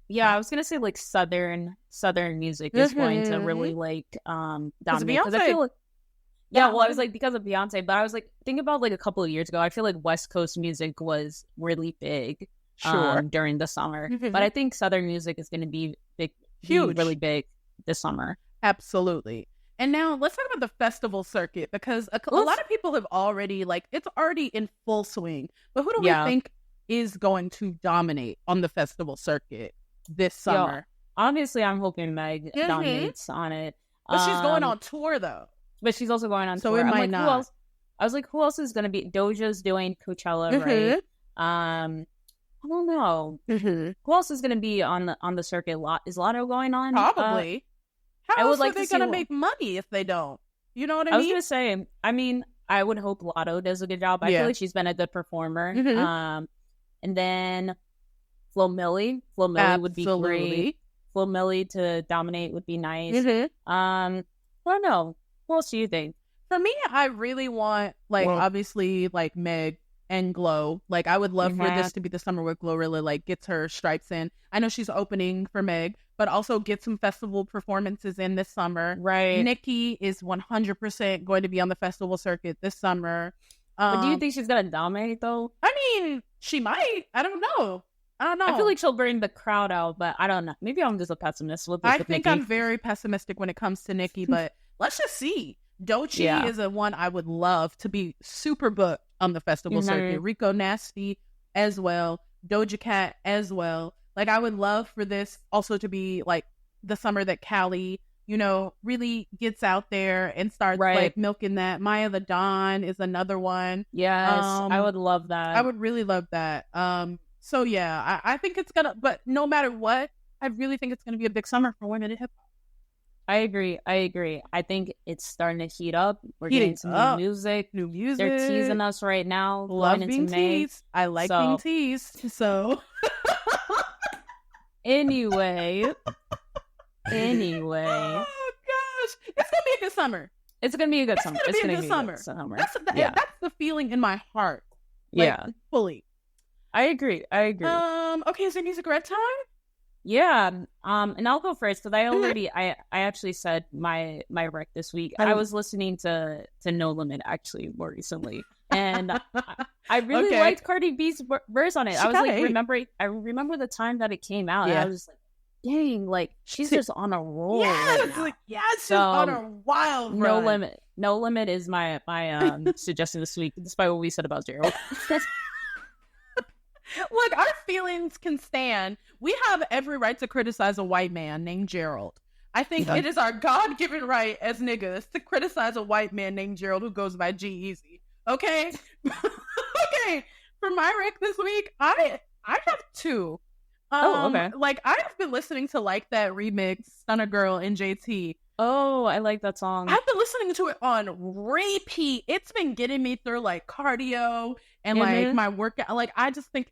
I was gonna say like southern music is going to really like dominate because I feel like, well, I was like because of Beyonce, but I was like think about like a couple of years ago. I feel like West Coast music was really big, during the summer, but I think southern music is going to be huge, really big this summer. Absolutely. And now let's talk about the festival circuit because a lot of people have already it's already in full swing. But who do we think is going to dominate on the festival circuit this summer? Obviously, I'm hoping Meg dominates on it. But she's going on tour, though. But she's also going on tour. So it might not. Who else? I was like, who else is going to be? Doja's doing Coachella, right? I don't know. Who else is going to be on the circuit? Is Lotto going on? Probably. How else are they going to make money if they don't? You know what I mean? I was going to say, I would hope Lotto does a good job. I feel like she's been a good performer. And then Flo Milli would be great. Flo Milli to dominate would be nice. I don't know. What else do you think? For me, I really want obviously like Meg and Glow. Like, I would love for this to be the summer where Glorilla, like, gets her stripes in. I know she's opening for Meg, but also get some festival performances in this summer. Right. Nicki is 100% going to be on the festival circuit this summer. But do you think she's going to dominate, though? I mean, she might. I don't know. I feel like she'll bring the crowd out, but I don't know. Maybe I'm just a pessimist with this. I think I'm very pessimistic when it comes to Nicki, but let's just see. Doechii is a one I would love to be super booked on the festival circuit. Rico Nasty as well. Doja Cat as well. Like, I would love for this also to be like the summer that Callie, you know, really gets out there and starts like milking that. Maya the Dawn is another one. Yes, I would love that. I would really love that. So yeah, I think it's gonna, but no matter what, I really think it's gonna be a big summer for women in hip hop. I agree. I think it's starting to heat up. We're getting some new music. They're teasing us right now. Love being teased. I like being teased. So anyway. Oh gosh, it's gonna be a good summer. It's gonna be a good summer. It's gonna be a good summer. That's the feeling in my heart. Like, fully. I agree. Okay, is there music red time? Yeah. And I'll go first because I actually said my rec this week. I was listening to No Limit actually more recently, and I really liked Cardi B's verse on it. I was like, I remember the time that it came out, and I was just like, dang, like she's just on a roll. She's on a wild run. No Limit is my suggestion this week, despite what we said about Gerald. Look, our feelings can stand. We have every right to criticize a white man named Gerald. I think it is our God-given right as niggas to criticize a white man named Gerald who goes by G-Eazy. Okay? Okay. For my rec this week, I have two. Like, I have been listening to like that remix, Stunner Girl and JT. Oh, I like that song. I've been listening to it on repeat. It's been getting me through like cardio and like my workout. Like, I just think,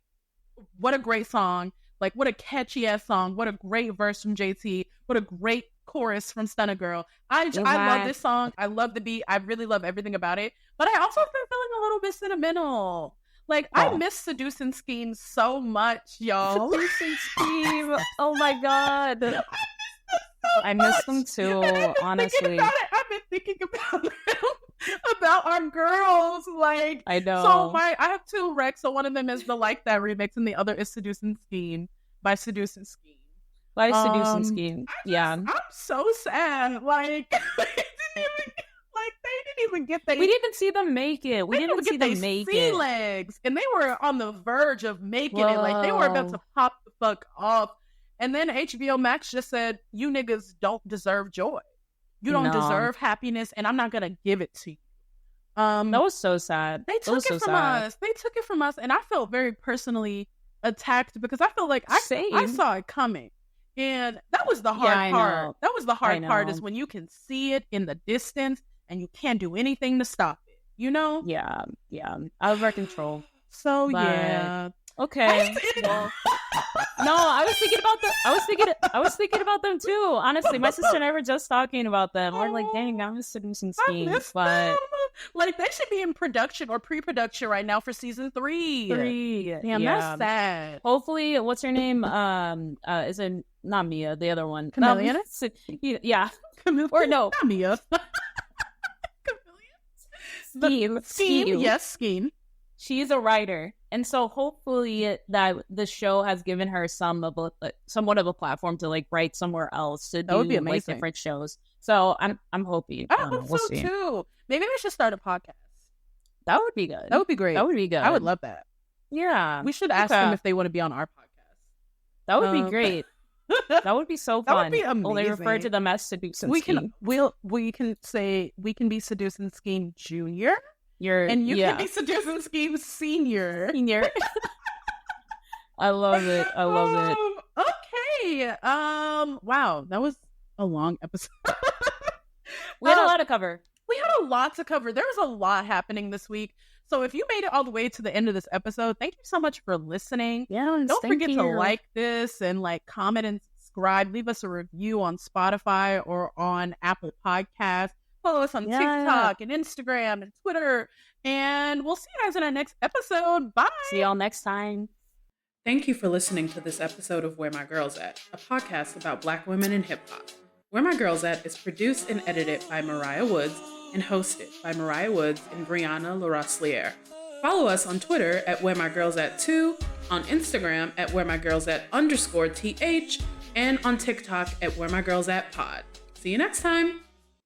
what a great song. Like, what a catchy ass song. What a great verse from JT. What a great chorus from Stunner Girl. I love this song. I love the beat. I really love everything about it. But I also have been feeling a little bit sentimental. Like, I miss Seducing Scheme so much, y'all. Seducing Scheme. Oh my God. I miss them too, honestly. I've been thinking about them. About our girls, like, I know. So I have two recs. So one of them is the Like That remix, and the other is Seducing Scheme by Seducing Scheme. Seducing Scheme. I'm so sad. Like, they didn't even get that. We didn't even see them make it. We didn't even see them make it. Legs, and they were on the verge of making it. Like, they were about to pop the fuck off. And then HBO Max just said, "You niggas don't deserve joy. You don't deserve happiness, and I'm not gonna give it to you." That was so sad. They took it from us. They took it from us, and I felt very personally attacked because I felt like I saw it coming, and that was the hard part. That was the hard part, is when you can see it in the distance and you can't do anything to stop it. You know? Yeah, out of our control. So okay. Well, no, I was thinking about them too. Honestly, my sister and I were just talking about them. We're like, dang, I miss Seducing Scheme, but like, they should be in production or pre-production right now for season 3. Damn, that's sad. Hopefully, what's her name? Is it not Mia? The other one, Chameleon? Or no, not Mia. Scheme. Yes, Scheme. She's a writer, and so hopefully that the show has given her somewhat of a platform to like write somewhere else to do like different shows. So I'm hoping. I hope so too. Maybe we should start a podcast. That would be good. That would be great. That would be good. I would love that. Yeah, we should ask them if they want to be on our podcast. That would be great. That would be so fun. That would be amazing. Well, they refer to them as Seducing Scheme. We can say we can be Seducing Scheme Junior. You can be Seducing Scheme Senior. I love it. Okay. Wow, that was a long episode. We had a lot to cover. There was a lot happening this week. So if you made it all the way to the end of this episode, thank you so much for listening. Yeah, don't forget to like this and like comment and subscribe. Leave us a review on Spotify or on Apple Podcasts. Follow us on TikTok and Instagram and Twitter And we'll see you guys in our next episode. Bye. See y'all next time. Thank you for listening to this episode of Where My Girls At, a podcast about Black women in hip hop. Where My Girls At is produced and edited by Mariah Woods and hosted by Mariah Woods and Brianna LaRosliere. Follow us on Twitter at Where My Girls At 2, on Instagram at Where My Girls At _TH, and on TikTok at Where My Girls At Pod. See you next time.